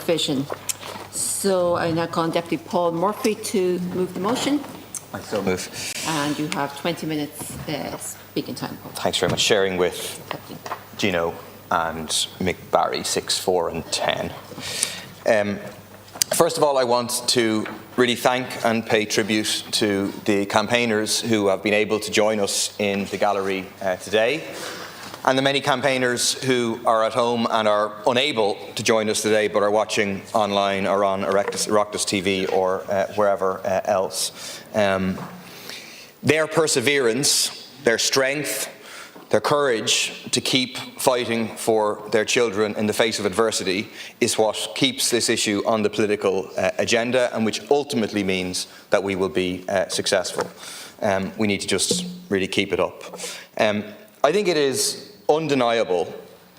provision. So I now call on Deputy Paul Murphy to move the motion. I so move. And you have 20 minutes speaking time, Paul. Thanks very much. Sharing with Gino and Mick Barry, 6, 4 and 10. First of all, I want to really thank and pay tribute to the campaigners who have been able to join us in the gallery today, and the many campaigners who are at home and are unable to join us today but are watching online or on Oireachtas TV or wherever else. Their perseverance, their strength, their courage to keep fighting for their children in the face of adversity is what keeps this issue on the political agenda, and which ultimately means that we will be successful. We need to just really keep it up. I think it is undeniable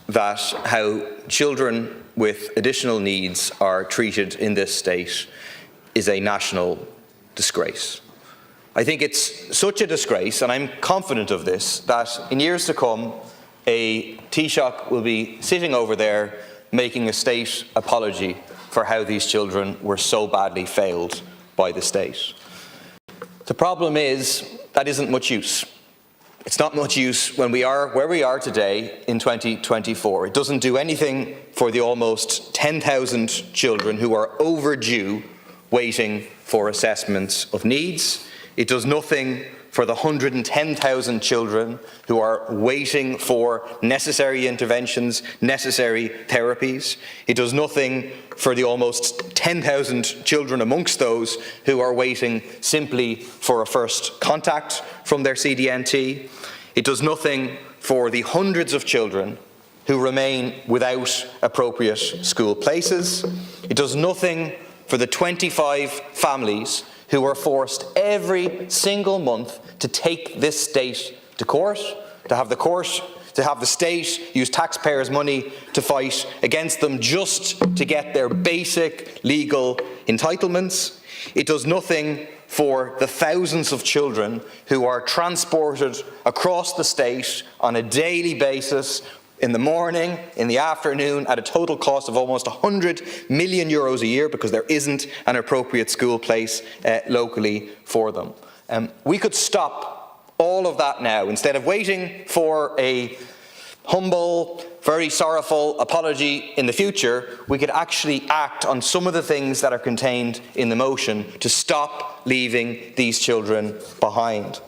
that how children with additional needs are treated in this state is a national disgrace. I think it's such a disgrace, and I'm confident of this, that in years to come, a Taoiseach will be sitting over there making a state apology for how these children were so badly failed by the state. The problem is that isn't much use. It's not much use when we are where we are today in 2024. It doesn't do anything for the almost 10,000 children who are overdue waiting for assessments of needs. It does nothing for the 110,000 children who are waiting for necessary interventions, necessary therapies. It does nothing for the almost 10,000 children amongst those who are waiting simply for a first contact from their CDNT. It does nothing for the hundreds of children who remain without appropriate school places. It does nothing for the 25 families who are forced every single month to take this state to court, to have the state use taxpayers' money to fight against them just to get their basic legal entitlements. It does nothing for the thousands of children who are transported across the state on a daily basis, in the morning, in the afternoon, at a total cost of almost €100 million a year, because there isn't an appropriate school place locally for them. We could stop all of that now. Instead of waiting for a humble, very sorrowful apology in the future, we could actually act on some of the things that are contained in the motion to stop leaving these children behind.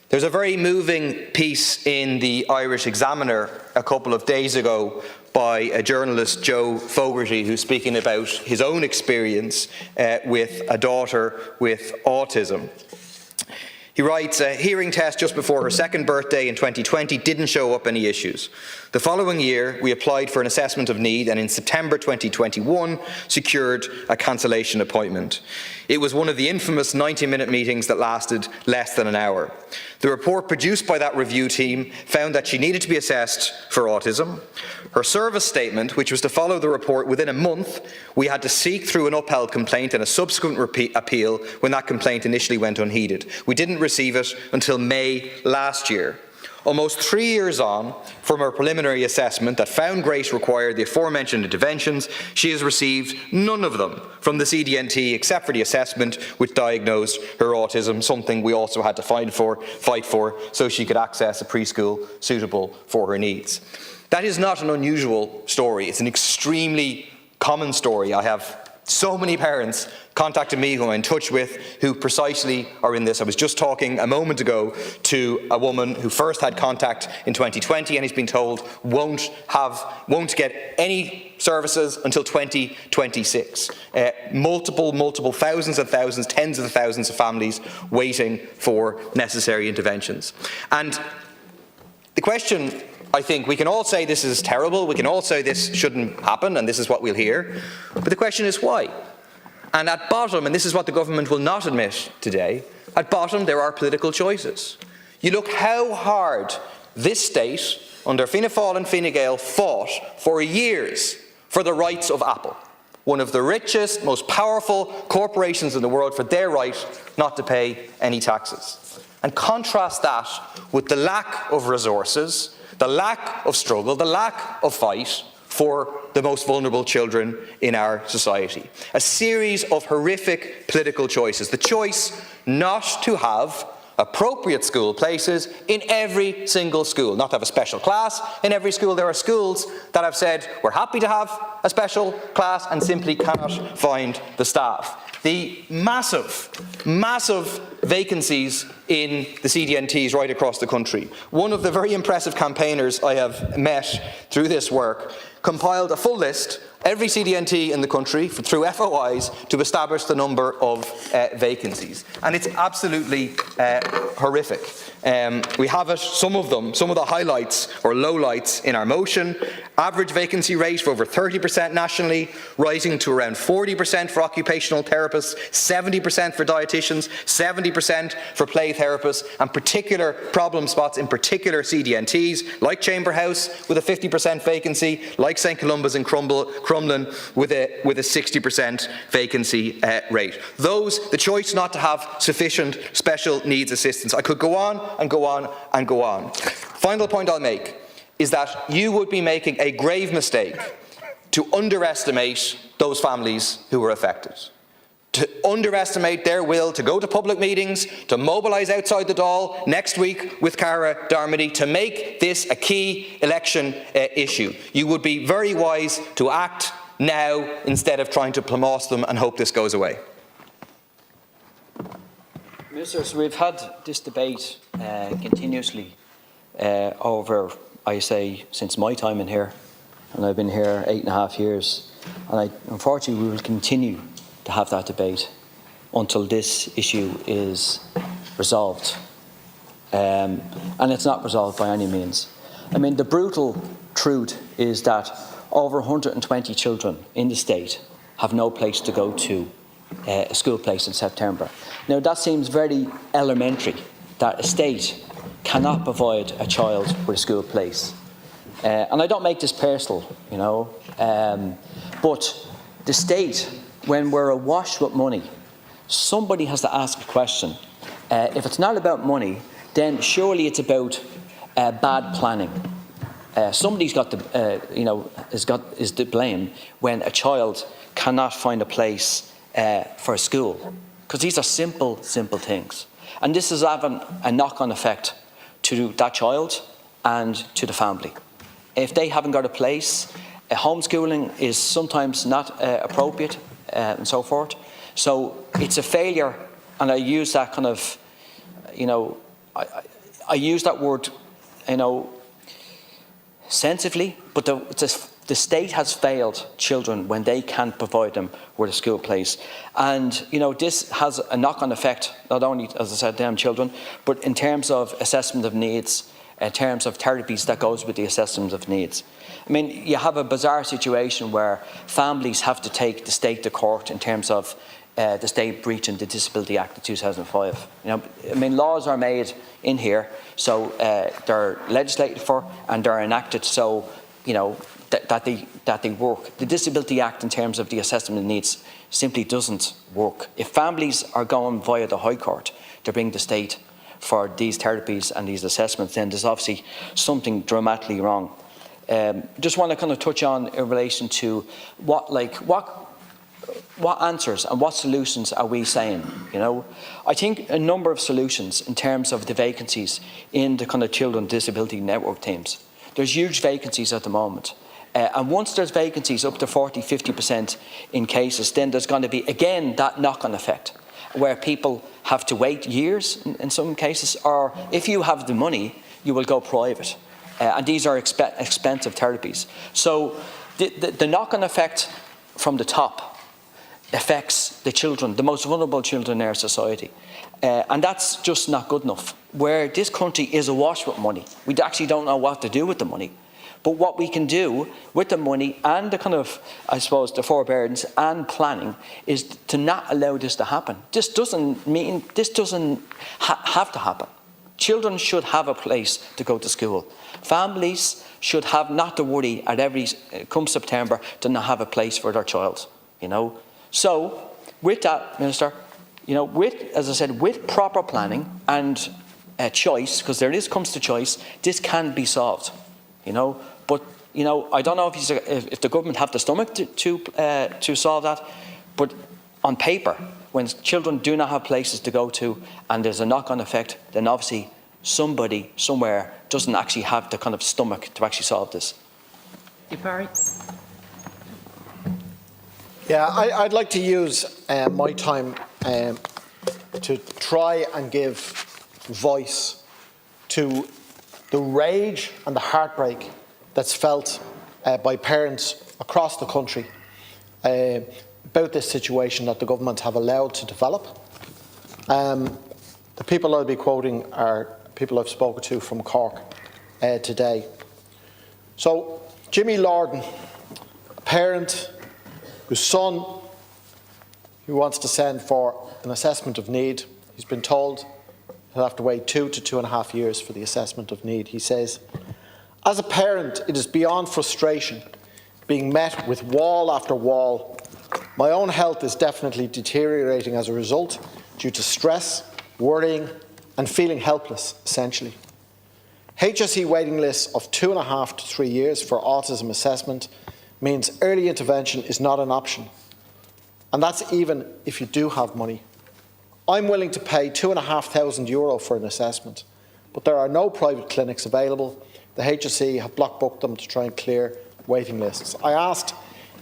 There's a very moving piece in the Irish Examiner a couple of days ago by a journalist, Joe Fogarty, who's speaking about his own experience with a daughter with autism. He writes, a hearing test just before her second birthday in 2020 didn't show up any issues. The following year, we applied for an assessment of need, and in September 2021, secured a cancellation appointment. It was one of the infamous 90-minute meetings that lasted less than an hour. The report produced by that review team found that she needed to be assessed for autism. Her service statement, which was to follow the report within a month, we had to seek through an upheld complaint and a subsequent appeal when that complaint initially went unheeded. We didn't receive it until May last year. Almost 3 years on from her preliminary assessment that found Grace required the aforementioned interventions, she has received none of them from the CDNT except for the assessment which diagnosed her autism, something we also had to fight for so she could access a preschool suitable for her needs. That is not an unusual story. It's an extremely common story. I have so many parents contacted me who I'm in touch with who precisely are in this. I was just talking a moment ago to a woman who first had contact in 2020 and has been told won't get any services until 2026. Multiple thousands and thousands, tens of thousands of families waiting for necessary interventions. And the question, I think, we can all say this is terrible, we can all say this shouldn't happen, and this is what we'll hear, but the question is why? And at bottom, and this is what the government will not admit today, at bottom there are political choices. You look how hard this state, under Fianna Fáil and Fine Gael, fought for years for the rights of Apple, one of the richest, most powerful corporations in the world, for their right not to pay any taxes. And contrast that with the lack of resources, the lack of struggle, the lack of fight for the most vulnerable children in our society. A series of horrific political choices. The choice not to have appropriate school places in every single school, not to have a special class in every school. There are schools that have said, we're happy to have a special class and simply cannot find the staff. The massive vacancies in the CDNTs right across the country. One of the very impressive campaigners I have met through this work compiled a full list, every CDNT in the country, through FOIs, to establish the number of vacancies. And it's absolutely horrific. We have it, some of the highlights or lowlights in our motion. Average vacancy rate of over 30% nationally, rising to around 40% for occupational therapists, 70% for dietitians, 70% for play therapists, and particular problem spots in particular CDNTs, like Chamber House with a 50% vacancy, like St Columba's in Crumlin with a 60% vacancy rate. The choice not to have sufficient special needs assistance. I could go on and go on and go on. Final point I'll make is that you would be making a grave mistake to underestimate those families who were affected. To underestimate their will to go to public meetings, to mobilise outside the Dáil next week with Cara Darmody, to make this a key election issue. You would be very wise to act now instead of trying to plumose them and hope this goes away. Minister, so we've had this debate continuously over, I say, since my time in here, and I've been here 8.5 years, and unfortunately we will continue to have that debate until this issue is resolved. And it's not resolved by any means. I mean, the brutal truth is that over 120 children in the state have no place to go to, a school place in September. Now, that seems very elementary, that a state cannot provide a child with a school place. And I don't make this personal, you know, but the state, when we're awash with money, somebody has to ask a question. If it's not about money, then surely it's about bad planning. Somebody's got to, is to blame when a child cannot find a place for a school, because these are simple things, and this is having a knock-on effect to that child and to the family. If they haven't got a place, homeschooling is sometimes not appropriate, and so forth. So it's a failure, and I use that kind of, I use that word, sensibly, but the state has failed children when they can't provide them with a school place. And, this has a knock-on effect, not only, as I said, them children, but in terms of assessment of needs, in terms of therapies that goes with the assessment of needs. I mean, you have a bizarre situation where families have to take the state to court in terms of the state breaching the Disability Act of 2005. Laws are made in here, so they're legislated for and they're enacted so, that they work. The Disability Act in terms of the assessment of needs simply doesn't work. If families are going via the High Court to bring the state for these therapies and these assessments, then there's obviously something dramatically wrong. Just want to kind of touch on in relation to what answers and what solutions are we saying? I think a number of solutions in terms of the vacancies in the kind of children disability network teams. There's huge vacancies at the moment. And once there's vacancies up to 40–50% in cases, then there's going to be, again, that knock-on effect where people have to wait years in some cases, or if you have the money, you will go private. And these are expensive therapies. So the knock-on effect from the top affects the children, the most vulnerable children in our society. And that's just not good enough. Where this country is awash with money, we actually don't know what to do with the money. But what we can do with the money and the kind of, I suppose, the forbearance and planning is to not allow this to happen. This doesn't have to happen. Children should have a place to go to school. Families should have not to worry at come September to not have a place for their child, So with that, Minister, as I said, with proper planning and choice, because comes to choice, this can be solved, But You know, I don't know if the government have the stomach to solve that, but on paper, when children do not have places to go to and there's a knock-on effect, then obviously somebody somewhere doesn't actually have the kind of stomach to actually solve this. Barry? Yeah, I'd like to use my time to try and give voice to the rage and the heartbreak that's felt by parents across the country about this situation that the government have allowed to develop. The people I'll be quoting are people I've spoken to from Cork today. So, Jimmy Lorden, a parent whose son who wants to send for an assessment of need, he's been told he'll have to wait 2 to 2.5 years for the assessment of need. He says, "As a parent, it is beyond frustration being met with wall after wall. My own health is definitely deteriorating as a result due to stress, worrying and feeling helpless, essentially. HSE waiting lists of 2.5 to 3 years for autism assessment means early intervention is not an option. And that's even if you do have money. I'm willing to pay €2,500 for an assessment, but there are no private clinics available. The HSE have block booked them to try and clear waiting lists. I asked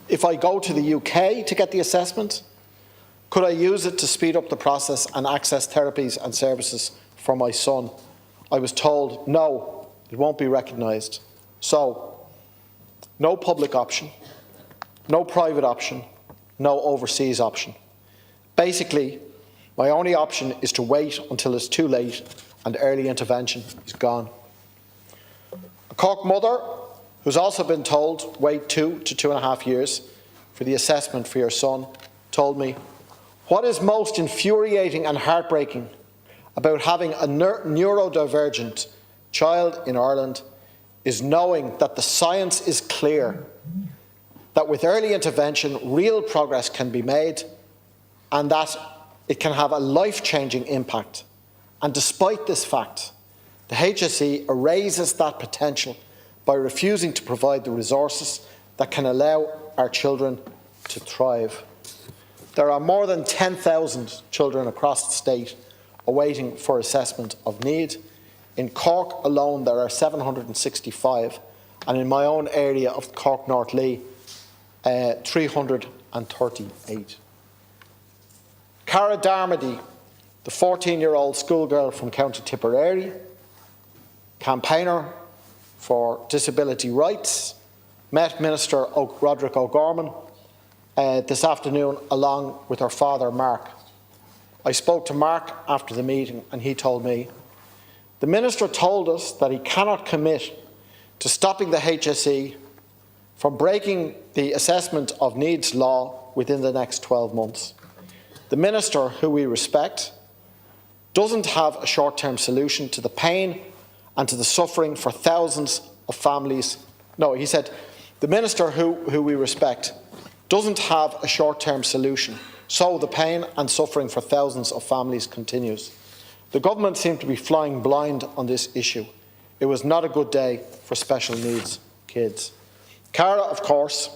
if I go to the UK to get the assessment, could I use it to speed up the process and access therapies and services for my son? I was told, no, it won't be recognised. So, no public option, no private option, no overseas option. Basically, my only option is to wait until it's too late and early intervention is gone." A Cork mother who's also been told wait 2 to 2.5 years for the assessment for your son told me, "What is most infuriating and heartbreaking about having a neurodivergent child in Ireland is knowing that the science is clear, that with early intervention real progress can be made and that it can have a life-changing impact. And despite this fact, the HSE erases that potential by refusing to provide the resources that can allow our children to thrive." There are more than 10,000 children across the state awaiting for assessment of need. In Cork alone, there are 765, and in my own area of Cork North Lee, 338. Cara Darmody, the 14-year-old schoolgirl from County Tipperary, campaigner for disability rights, met Minister Roderick O'Gorman this afternoon along with her father Mark. I spoke to Mark after the meeting and he told me, "The Minister told us that he cannot commit to stopping the HSE from breaking the assessment of needs law within the next 12 months. The Minister, who we respect, doesn't have a short-term solution to the pain and to the suffering for thousands of families." No, he said, "The Minister, who we respect, doesn't have a short-term solution, so the pain and suffering for thousands of families continues. The government seemed to be flying blind on this issue. It was not a good day for special needs kids." Cara, of course,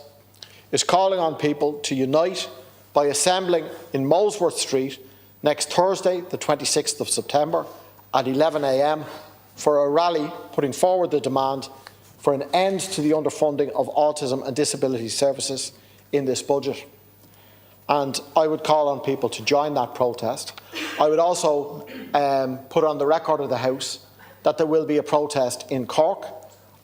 is calling on people to unite by assembling in Molesworth Street next Thursday, the 26th of September at 11 a.m. for a rally putting forward the demand for an end to the underfunding of autism and disability services in this budget. And I would call on people to join that protest. I would also put on the record of the House that there will be a protest in Cork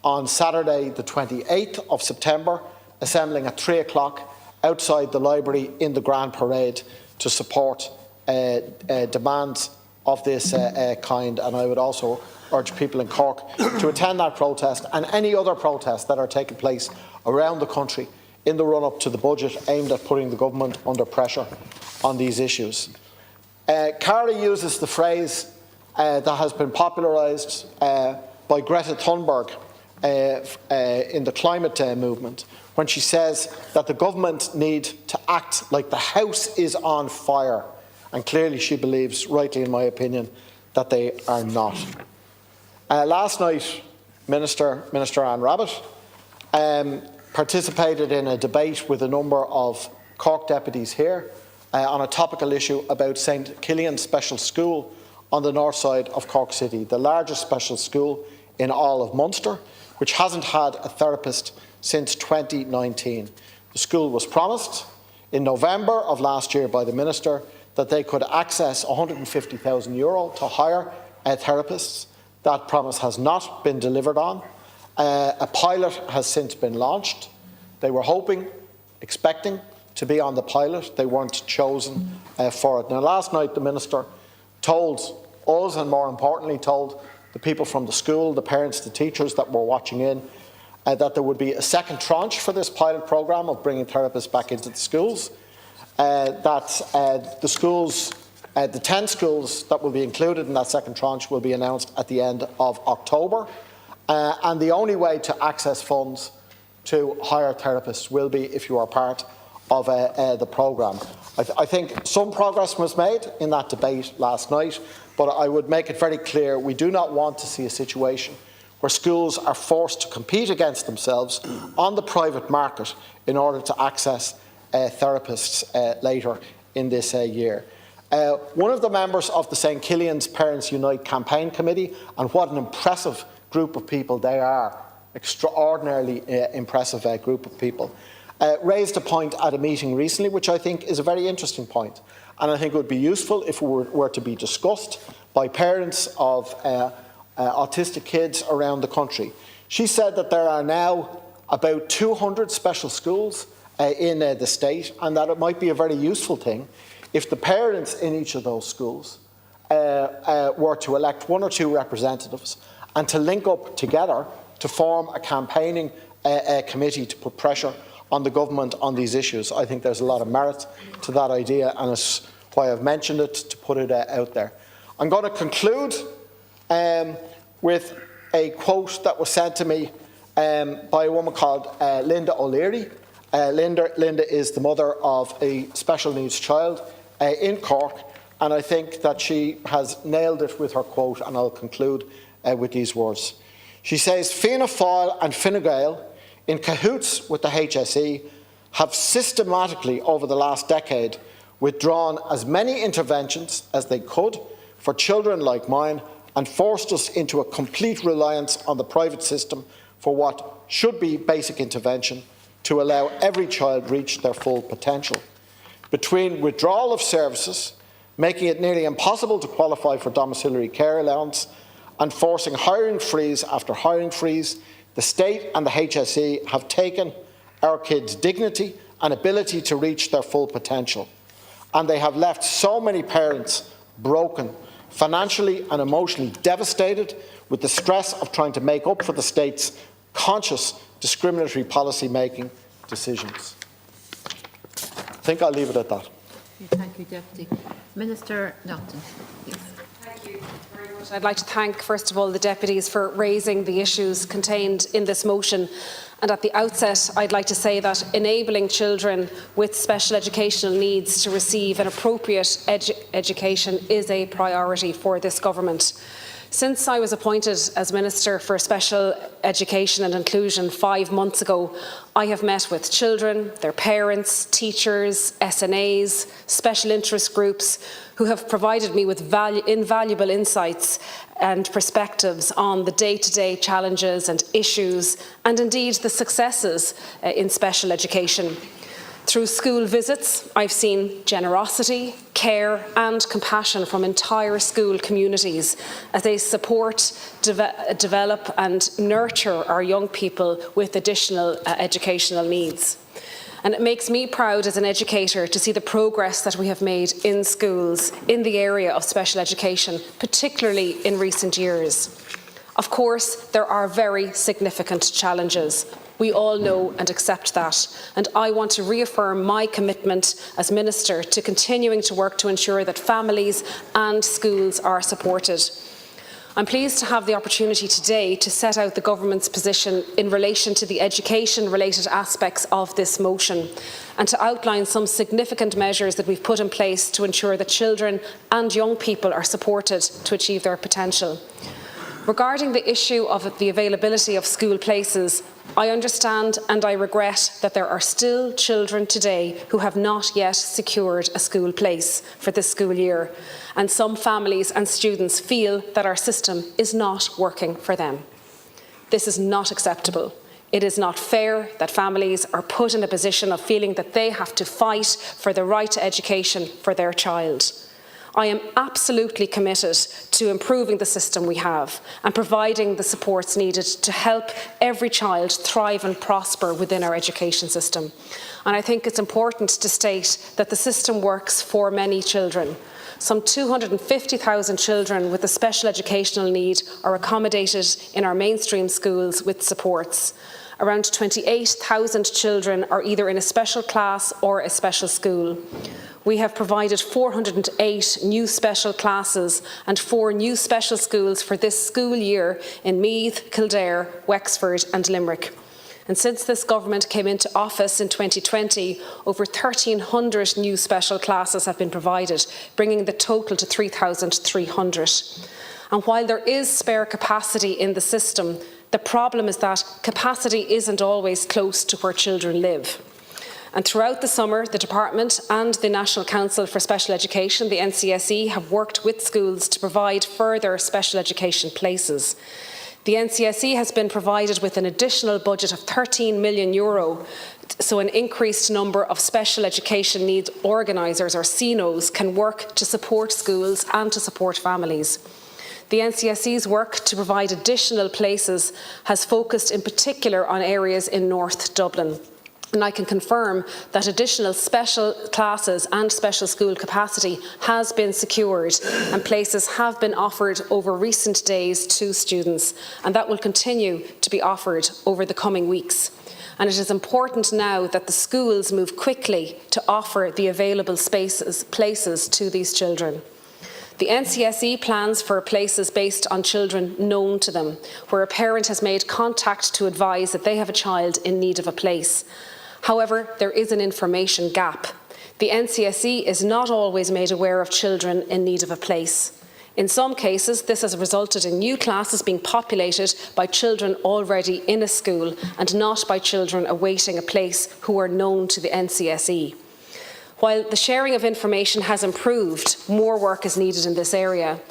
on Saturday the 28th of September, assembling at 3 o'clock outside the library in the Grand Parade to support demands of this kind. And I would also urge people in Cork to attend that protest and any other protests that are taking place around the country in the run-up to the budget aimed at putting the government under pressure on these issues. Cara uses the phrase that has been popularised by Greta Thunberg in the climate movement when she says that the government need to act like the house is on fire, and clearly she believes, rightly in my opinion, that they are not. Last night, Minister Anne Rabbitte participated in a debate with a number of Cork deputies here on a topical issue about St Killian's Special School on the north side of Cork City, the largest special school in all of Munster, which hasn't had a therapist since 2019. The school was promised in November of last year by the Minister that they could access €150,000 to hire therapists. That promise has not been delivered on. A pilot has since been launched. They were hoping, expecting to be on the pilot. They weren't chosen for it. Now, last night the Minister told us, and more importantly told the people from the school, the parents, the teachers that were watching in, that there would be a second tranche for this pilot programme of bringing therapists back into the schools, the schools, the 10 schools that will be included in that second tranche will be announced at the end of October. And the only way to access funds to hire therapists will be if you are part of the programme. I think some progress was made in that debate last night, but I would make it very clear we do not want to see a situation where schools are forced to compete against themselves on the private market in order to access therapists later in this year. One of the members of the St Killian's Parents Unite campaign committee, and what an impressive group of people they are, extraordinarily impressive group of people, raised a point at a meeting recently which I think is a very interesting point, and I think it would be useful if it were to be discussed by parents of autistic kids around the country. She said that there are now about 200 special schools in the state, and that it might be a very useful thing if the parents in each of those schools were to elect 1 or 2 representatives and to link up together to form a campaigning committee to put pressure on the government on these issues. I think there's a lot of merit to that idea, and it's why I've mentioned it, to put it out there. I'm going to conclude with a quote that was sent to me by a woman called Linda O'Leary. Linda is the mother of a special needs child in Cork, and I think that she has nailed it with her quote, and I'll conclude with these words. She says, Fianna Fáil and Fine Gael, in cahoots with the HSE, have systematically over the last decade withdrawn as many interventions as they could for children like mine and forced us into a complete reliance on the private system for what should be basic intervention to allow every child reach their full potential. Between withdrawal of services, making it nearly impossible to qualify for domiciliary care allowance, and forcing hiring freeze after hiring freeze, the state and the HSE have taken our kids' dignity and ability to reach their full potential. And they have left so many parents broken, financially and emotionally devastated with the stress of trying to make up for the state's conscious discriminatory policy-making decisions. I think I'll leave it at that. Thank you, Deputy. Minister Naughton, please. Thank you very much. I'd like to thank, first of all, the deputies for raising the issues contained in this motion. And at the outset, I'd like to say that enabling children with special educational needs to receive an appropriate education is a priority for this government. Since I was appointed as Minister for Special Education and Inclusion 5 months ago, I have met with children, their parents, teachers, SNAs, special interest groups who have provided me with invaluable insights and perspectives on the day-to-day challenges and issues, and indeed the successes in special education. Through school visits, I've seen generosity, care and compassion from entire school communities as they support, develop and nurture our young people with additional educational needs. And it makes me proud as an educator to see the progress that we have made in schools in the area of special education, particularly in recent years. Of course, there are very significant challenges. We all know and accept that, and I want to reaffirm my commitment as Minister to continuing to work to ensure that families and schools are supported. I'm pleased to have the opportunity today to set out the Government's position in relation to the education-related aspects of this motion and to outline some significant measures that we've put in place to ensure that children and young people are supported to achieve their potential. Regarding the issue of the availability of school places, I understand and I regret that there are still children today who have not yet secured a school place for this school year, and some families and students feel that our system is not working for them. This is not acceptable. It is not fair that families are put in a position of feeling that they have to fight for the right to education for their child. I am absolutely committed to improving the system we have and providing the supports needed to help every child thrive and prosper within our education system. And I think it's important to state that the system works for many children. Some 250,000 children with a special educational need are accommodated in our mainstream schools with supports. Around 28,000 children are either in a special class or a special school. We have provided 408 new special classes and 4 new special schools for this school year in Meath, Kildare, Wexford and Limerick. And since this government came into office in 2020, over 1,300 new special classes have been provided, bringing the total to 3,300. And while there is spare capacity in the system, the problem is that capacity isn't always close to where children live. And throughout the summer, the Department and the National Council for Special Education, the NCSE, have worked with schools to provide further special education places. The NCSE has been provided with an additional budget of €13 million, so an increased number of special education needs organisers, or CNOs, can work to support schools and to support families. The NCSE's work to provide additional places has focused in particular on areas in North Dublin. And I can confirm that additional special classes and special school capacity has been secured and places have been offered over recent days to students, and that will continue to be offered over the coming weeks. And it is important now that the schools move quickly to offer the available places to these children. The NCSE plans for places based on children known to them, where a parent has made contact to advise that they have a child in need of a place. However, there is an information gap. The NCSE is not always made aware of children in need of a place. In some cases, this has resulted in new classes being populated by children already in a school and not by children awaiting a place who are known to the NCSE. While the sharing of information has improved, more work is needed in this area.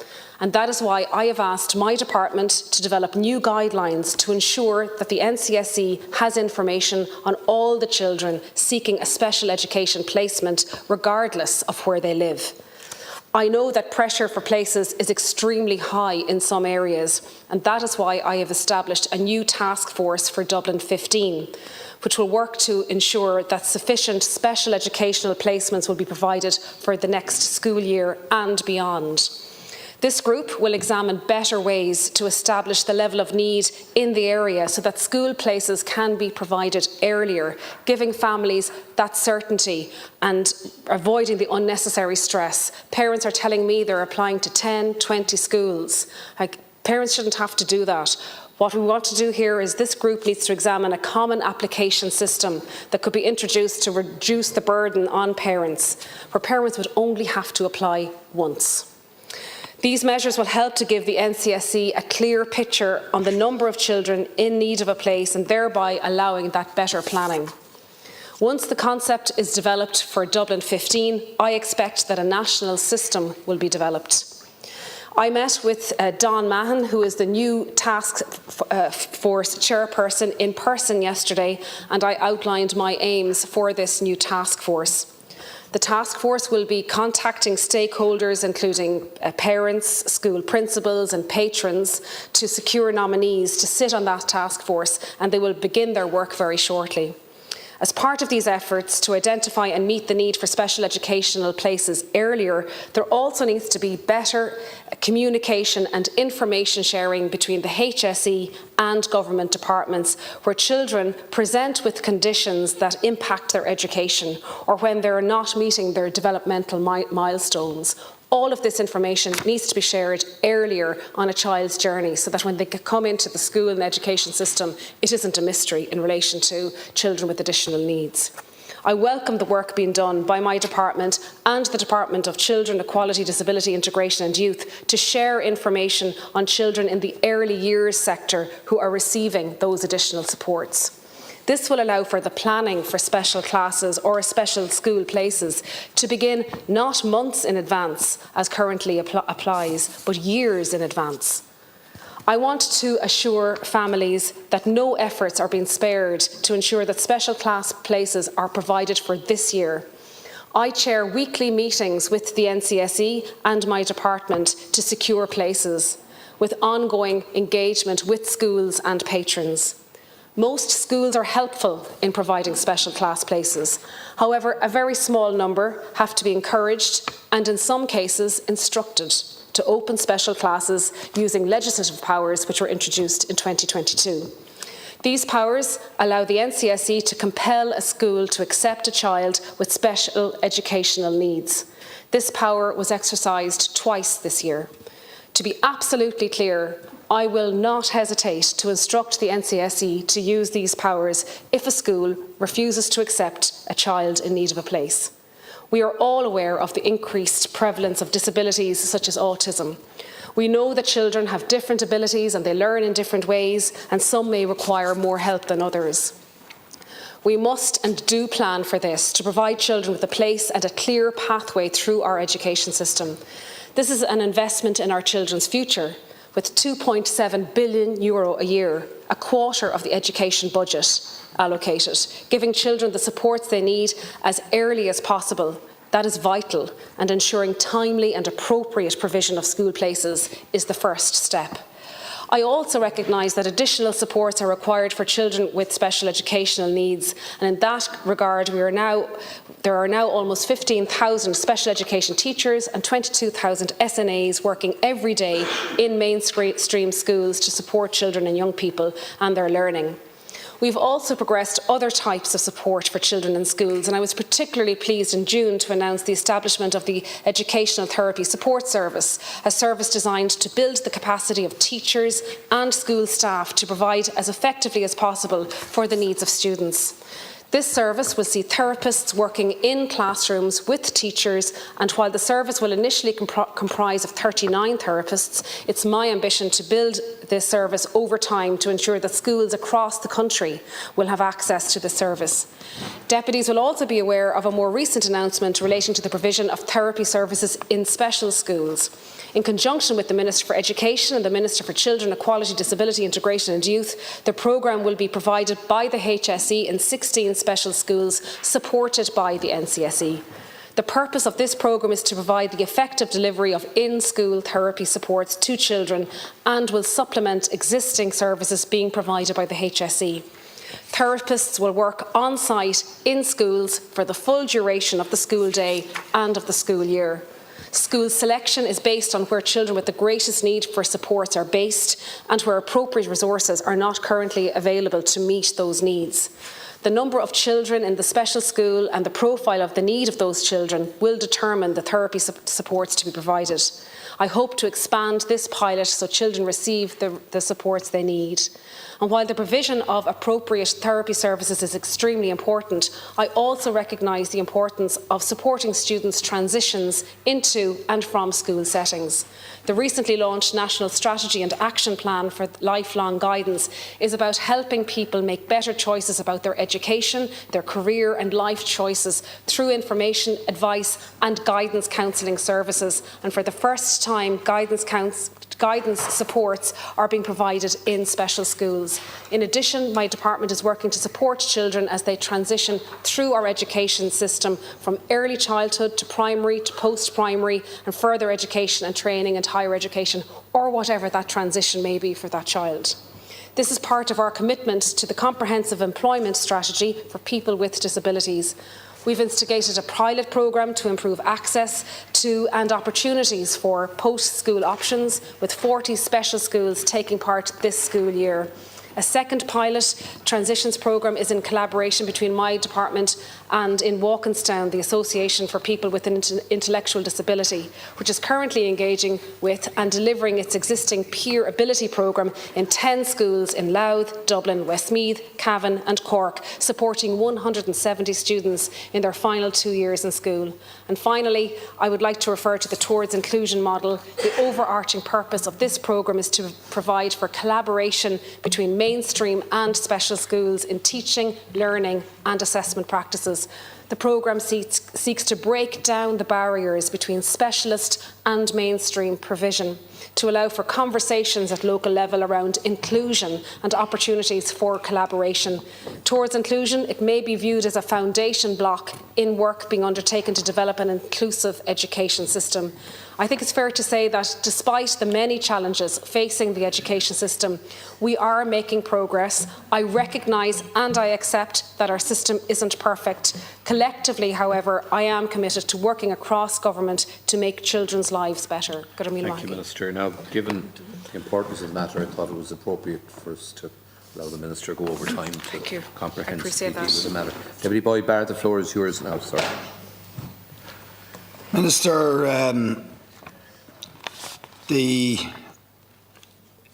And that is why I have asked my department to develop new guidelines to ensure that the NCSE has information on all the children seeking a special education placement, regardless of where they live. I know that pressure for places is extremely high in some areas, and that is why I have established a new task force for Dublin 15, which will work to ensure that sufficient special educational placements will be provided for the next school year and beyond. This group will examine better ways to establish the level of need in the area so that school places can be provided earlier, giving families that certainty and avoiding the unnecessary stress. Parents are telling me they're applying to 10, 20 schools. Parents shouldn't have to do that. What we want to do here is this group needs to examine a common application system that could be introduced to reduce the burden on parents, where parents would only have to apply once. These measures will help to give the NCSE a clear picture on the number of children in need of a place and thereby allowing that better planning. Once the concept is developed for Dublin 15, I expect that a national system will be developed. I met with Don Mahon, who is the new task force chairperson, in person yesterday, and I outlined my aims for this new task force. The task force will be contacting stakeholders, including parents, school principals and patrons, to secure nominees to sit on that task force, and they will begin their work very shortly. As part of these efforts to identify and meet the need for special educational places earlier, there also needs to be better communication and information sharing between the HSE and government departments, where children present with conditions that impact their education or when they are not meeting their developmental milestones. All of this information needs to be shared earlier on a child's journey so that when they come into the school and education system, it isn't a mystery in relation to children with additional needs. I welcome the work being done by my department and the Department of Children, Equality, Disability, Integration and Youth to share information on children in the early years sector who are receiving those additional supports. This will allow for the planning for special classes or special school places to begin not months in advance, as currently applies, but years in advance. I want to assure families that no efforts are being spared to ensure that special class places are provided for this year. I chair weekly meetings with the NCSE and my department to secure places, with ongoing engagement with schools and patrons. Most schools are helpful in providing special class places. However, a very small number have to be encouraged and in some cases instructed to open special classes using legislative powers which were introduced in 2022. These powers allow the NCSE to compel a school to accept a child with special educational needs. This power was exercised twice this year. To be absolutely clear, I will not hesitate to instruct the NCSE to use these powers if a school refuses to accept a child in need of a place. We are all aware of the increased prevalence of disabilities such as autism. We know that children have different abilities and they learn in different ways, and some may require more help than others. We must and do plan for this to provide children with a place and a clear pathway through our education system. This is an investment in our children's future, with €2.7 billion a year, a quarter of the education budget allocated, giving children the supports they need as early as possible. That is vital, and ensuring timely and appropriate provision of school places is the first step. I also recognise that additional supports are required for children with special educational needs, and in that regard there are now almost 15,000 special education teachers and 22,000 SNAs working every day in mainstream schools to support children and young people and their learning. We've also progressed other types of support for children in schools, and I was particularly pleased in June to announce the establishment of the Educational Therapy Support Service, a service designed to build the capacity of teachers and school staff to provide as effectively as possible for the needs of students. This service will see therapists working in classrooms with teachers, and while the service will initially comprise of 39 therapists, it's my ambition to build this service over time to ensure that schools across the country will have access to the service. Deputies will also be aware of a more recent announcement relating to the provision of therapy services in special schools. In conjunction with the Minister for Education and the Minister for Children, Equality, Disability, Integration and Youth, the programme will be provided by the HSE in 16 special schools supported by the NCSE. The purpose of this programme is to provide the effective delivery of in-school therapy supports to children and will supplement existing services being provided by the HSE. Therapists will work on-site in schools for the full duration of the school day and of the school year. School selection is based on where children with the greatest need for supports are based and where appropriate resources are not currently available to meet those needs. The number of children in the special school and the profile of the need of those children will determine the therapy supports to be provided. I hope to expand this pilot so children receive the supports they need. And while the provision of appropriate therapy services is extremely important, I also recognise the importance of supporting students' transitions into and from school settings. The recently launched National Strategy and Action Plan for Lifelong Guidance is about helping people make better choices about their education, their career and life choices through information, advice and guidance counselling services. And for the first time, guidance supports are being provided in special schools. In addition, my department is working to support children as they transition through our education system from early childhood to primary to post-primary and further education and training and higher education, or whatever that transition may be for that child. This is part of our commitment to the comprehensive employment strategy for people with disabilities. We've instigated a pilot programme to improve access to and opportunities for post-school options, with 40 special schools taking part this school year. A second pilot transitions programme is in collaboration between my department and in Walkinstown, the Association for People with an Intellectual Disability, which is currently engaging with and delivering its existing peer ability programme in 10 schools in Louth, Dublin, Westmeath, Cavan and Cork, supporting 170 students in their final 2 years in school. And finally, I would like to refer to the Towards Inclusion model. The overarching purpose of this programme is to provide for collaboration between mainstream and special schools in teaching, learning and assessment practices. The programme seeks to break down the barriers between specialist and mainstream provision, to allow for conversations at local level around inclusion and opportunities for collaboration. Towards inclusion, it may be viewed as a foundation block in work being undertaken to develop an inclusive education system. I think it's fair to say that despite the many challenges facing the education system, we are making progress. I recognise and I accept that our system isn't perfect. Collectively, however, I am committed to working across government to make children's lives better. Thank you, Minister. Now, given the importance of the matter, I thought it was appropriate for us to allow the Minister to go over time to comprehensively deal with the matter. Deputy Boyd Barr, the floor is yours now, sir. Minister, the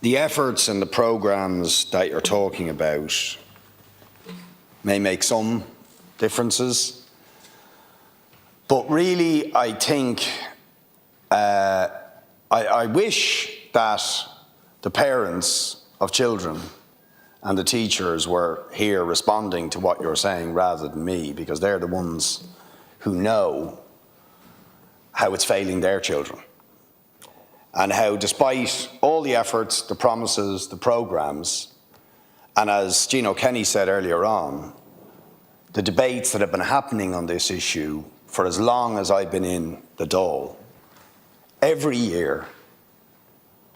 efforts and the programmes that you're talking about may make some differences, but really I think I wish that the parents of children and the teachers were here responding to what you're saying rather than me, because they're the ones who know how it's failing their children. And how, despite all the efforts, the promises, the programmes, and as Gino Kenny said earlier on, the debates that have been happening on this issue for as long as I've been in the Dáil, every year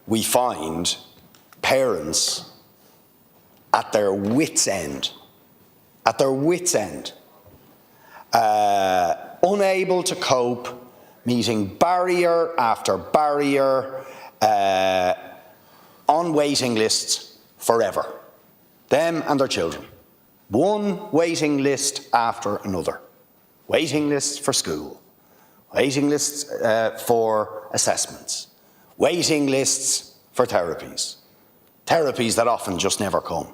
we find parents at their wits' end, unable to cope, meeting barrier after barrier, on waiting lists forever. Them and their children. One waiting list after another. Waiting lists for school. Waiting lists for assessments. Waiting lists for therapies. Therapies that often just never come.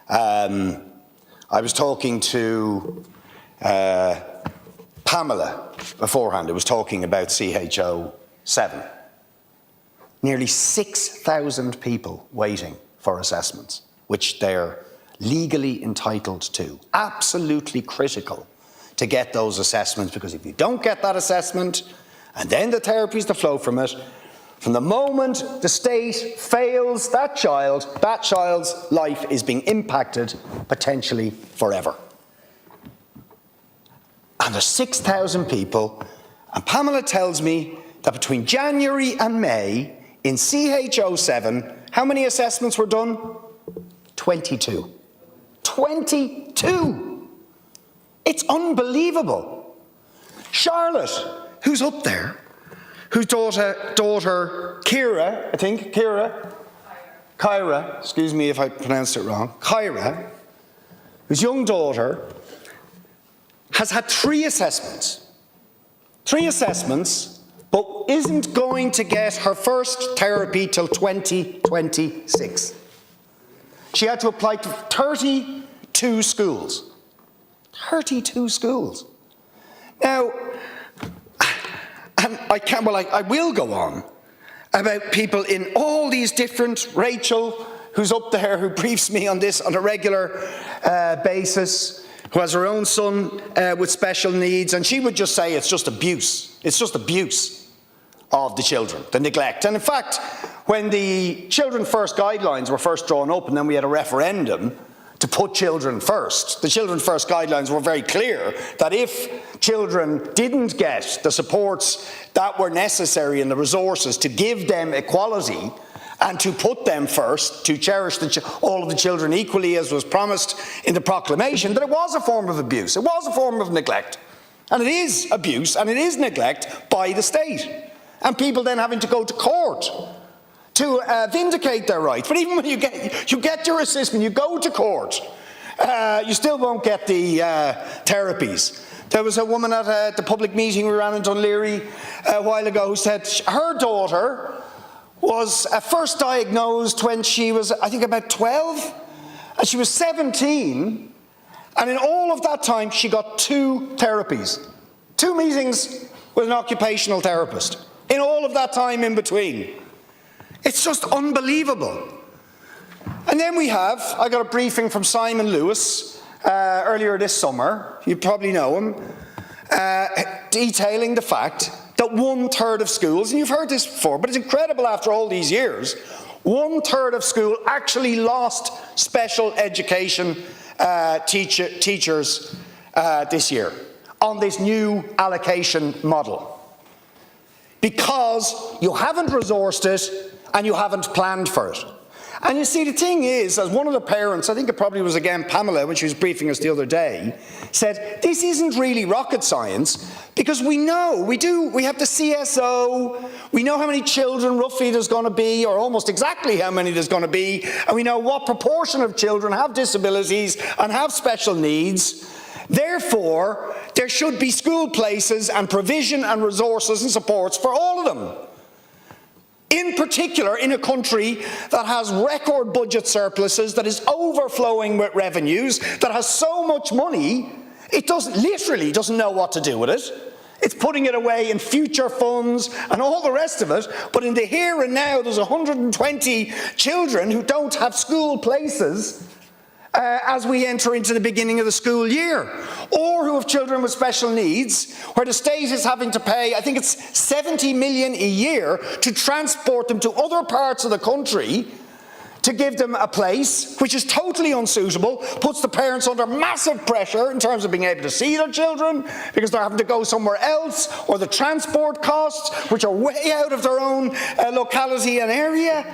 I was talking to Pamela beforehand, who was talking about CHO 7. Nearly 6,000 people waiting for assessments, which they're legally entitled to. Absolutely critical to get those assessments, because if you don't get that assessment, and then the therapies that flow from it, from the moment the state fails that child's life is being impacted potentially forever. And there's 6,000 people, and Pamela tells me that between January and May in CHO 7, how many assessments were done? 22. 22! It's unbelievable. Charlotte, who's up there, whose daughter Kyra, Kyra, excuse me if I pronounced it wrong, Kyra, whose young daughter has had 3 assessments, but isn't going to get her first therapy till 2026. She had to apply to 32 schools. 32 schools. Now, and I will go on about people in all these different, Rachel, who's up there, who briefs me on this on a regular basis, who has her own son with special needs, and she would just say it's just abuse. It's just abuse of the children, the neglect. And in fact, when the Children First guidelines were first drawn up, and then we had a referendum to put children first, the Children First guidelines were very clear that if children didn't get the supports that were necessary and the resources to give them equality, and to put them first, to cherish all of the children equally as was promised in the proclamation, that it was a form of abuse, it was a form of neglect. And it is abuse and it is neglect by the state. And people then having to go to court vindicate their rights. But even when you get your assessment, you go to court, you still won't get the therapies. There was a woman at the public meeting we ran in Dunleary a while ago who said her daughter was first diagnosed when she was, I think, about 12, and she was 17, and in all of that time she got 2 therapies, 2 meetings with an occupational therapist, in all of that time in between. It's just unbelievable. And then I got a briefing from Simon Lewis earlier this summer, you probably know him, detailing the fact that 1/3 of schools, and you've heard this before, but it's incredible after all these years, 1/3 of school actually lost special education teachers this year on this new allocation model. Because you haven't resourced it and you haven't planned for it. And you see, the thing is, as one of the parents, I think it probably was again Pamela when she was briefing us the other day, said, this isn't really rocket science, because we know, we have the CSO, we know how many children roughly there's going to be, or almost exactly how many there's going to be, and we know what proportion of children have disabilities and have special needs. Therefore, there should be school places and provision and resources and supports for all of them. In particular, in a country that has record budget surpluses, that is overflowing with revenues, that has so much money, it literally doesn't know what to do with it. It's putting it away in future funds and all the rest of it. But in the here and now, there's 120 children who don't have school places as we enter into the beginning of the school year, or who have children with special needs, where the state is having to pay, I think it's 70 million a year to transport them to other parts of the country to give them a place, which is totally unsuitable, puts the parents under massive pressure in terms of being able to see their children, because they're having to go somewhere else, or the transport costs, which are way out of their own locality and area.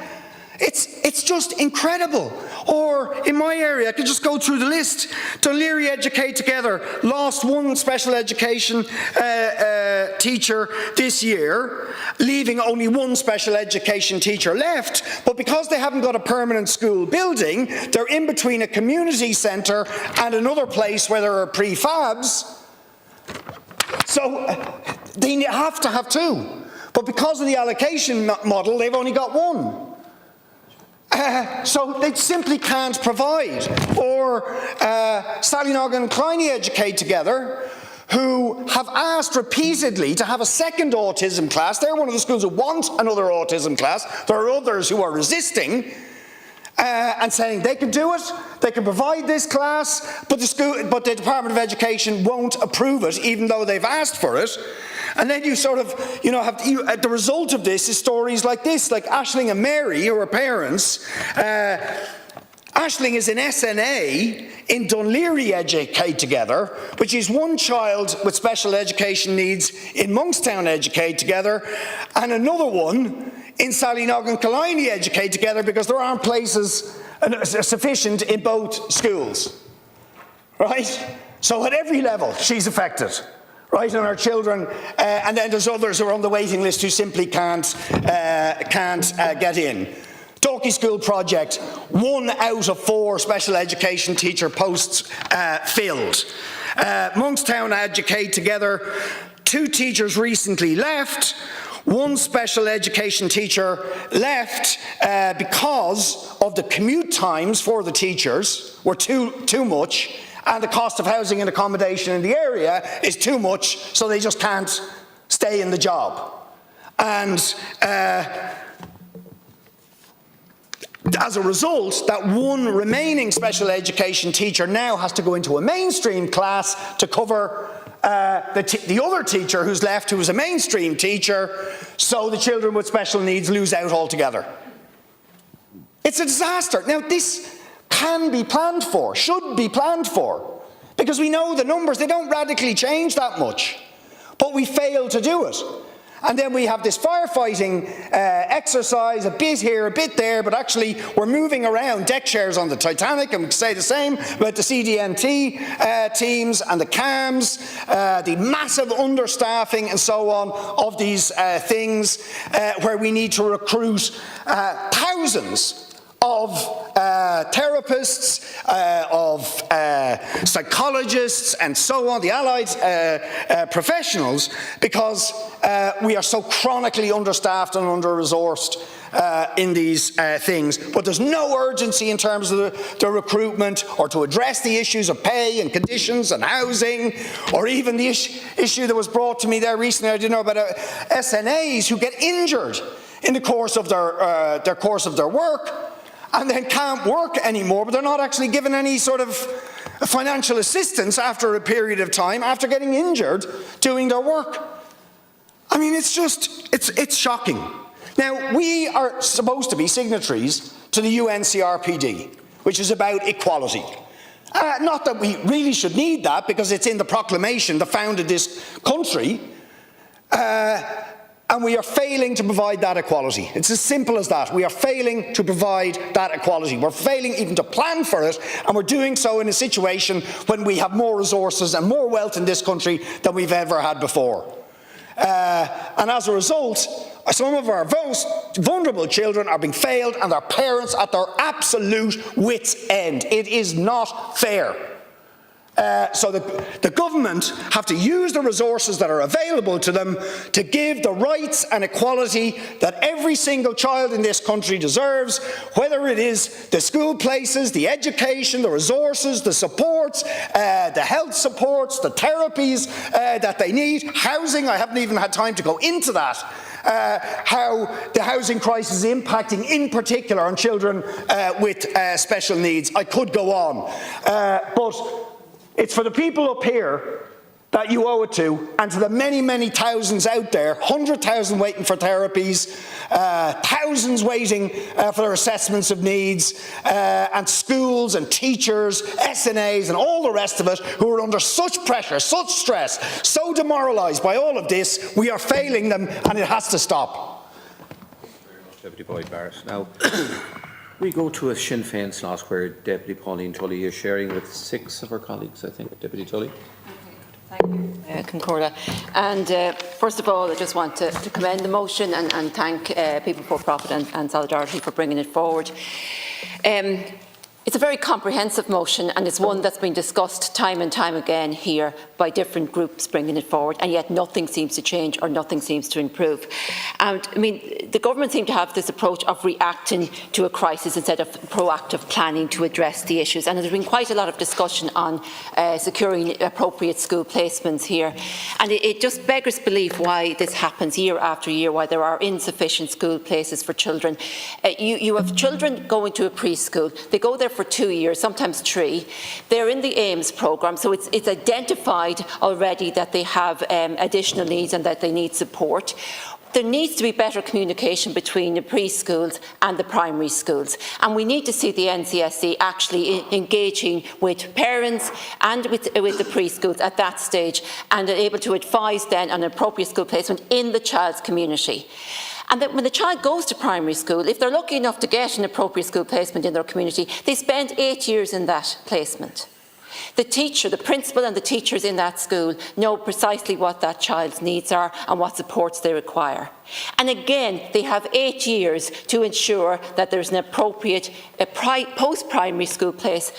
It's just incredible. Or in my area, I could just go through the list. Dunleary Educate Together lost 1 special education teacher this year, leaving only 1 special education teacher left. But because they haven't got a permanent school building, they're in between a community centre and another place where there are prefabs. So they have to have 2. But because of the allocation model, they've only got 1. So they simply can't provide. Or Sallynog and Clyney Educate Together, who have asked repeatedly to have a second autism class. They're one of the schools who want another autism class. There are others who are resisting and saying they can do it, they can provide this class, but the Department of Education won't approve it, even though they've asked for it. And then you sort of, have the result of this is stories like this, like Aisling and Mary, who are parents. Aisling is an SNA in Dunleary Educate Together, which is 1 child with special education needs in Monkstown Educate Together, and another one in Sallynog and Clyney Educate Together, because there aren't places sufficient in both schools. Right? So at every level, she's affected. Right, and our children, and then there's others who are on the waiting list who simply can't get in. Dalkey School Project, 1 out of 4 special education teacher posts filled. Monkstown Educate Together, 2 teachers recently left. 1 special education teacher left because of the commute times for the teachers were too much. And the cost of housing and accommodation in the area is too much, so they just can't stay in the job. And as a result, that 1 remaining special education teacher now has to go into a mainstream class to cover the other teacher who's left, who is a mainstream teacher, so the children with special needs lose out altogether. It's a disaster. Now, this can be planned for, should be planned for, because we know the numbers, they don't radically change that much, but we fail to do it. And then we have this firefighting exercise, a bit here, a bit there, but actually we're moving around deck chairs on the Titanic, and we can say the same about the CDNT teams and the CAMs, the massive understaffing and so on of these things, where we need to recruit thousands of therapists, of psychologists and so on, the allied professionals, because we are so chronically understaffed and under-resourced in these things. But there's no urgency in terms of the recruitment, or to address the issues of pay and conditions and housing, or even the issue that was brought to me there recently, I didn't know about SNAs who get injured in the course of their work, and then can't work anymore, but they're not actually given any sort of financial assistance after a period of time, after getting injured doing their work. I mean, it's shocking. Now, we are supposed to be signatories to the UNCRPD, which is about equality. Not that we really should need that, because it's in the proclamation that founded this country. And we are failing to provide that equality. It's as simple as that. We are failing to provide that equality. We're failing even to plan for it, and we're doing so in a situation when we have more resources and more wealth in this country than we've ever had before. And as a result, some of our most vulnerable children are being failed, and their parents at their absolute wits' end. It is not fair. So the government have to use the resources that are available to them to give the rights and equality that every single child in this country deserves, whether it is the school places, the education, the resources, the supports, the health supports, the therapies that they need, housing. I haven't even had time to go into that. How the housing crisis is impacting in particular on children with special needs. I could go on. But it's for the people up here that you owe it to, and to the many, many thousands out there, 100,000 waiting for therapies, thousands waiting for their assessments of needs, and schools and teachers, SNAs and all the rest of it, who are under such pressure, such stress, so demoralised by all of this. We are failing them, and it has to stop. Thank you very much, Deputy Boyd Barrett. Now, we go to a Sinn Féin slot where Deputy Pauline Tully is sharing with 6 of her colleagues, I think. Deputy Tully. Thank you, Concordia. And first of all, I just want to commend the motion and thank People for Profit and Solidarity for bringing it forward. It's a very comprehensive motion, and it's one that's been discussed time and time again here by different groups bringing it forward, and yet nothing seems to change or nothing seems to improve. And I mean, the government seem to have this approach of reacting to a crisis instead of proactive planning to address the issues. And there's been quite a lot of discussion on securing appropriate school placements here. And it just beggars belief why this happens year after year, why there are insufficient school places for children. You have children going to a preschool. They go there for 2 years, sometimes 3. They're in the AIMS programme, so it's identified already that they have additional needs and that they need support. There needs to be better communication between the preschools and the primary schools, and we need to see the NCSE actually engaging with parents and with the preschools at that stage, and able to advise then on appropriate school placement in the child's community. And that when the child goes to primary school, if they're lucky enough to get an appropriate school placement in their community, they spend 8 years in that placement. The teacher, the principal and the teachers in that school know precisely what that child's needs are and what supports they require. And again, they have 8 years to ensure that there's an appropriate post-primary school place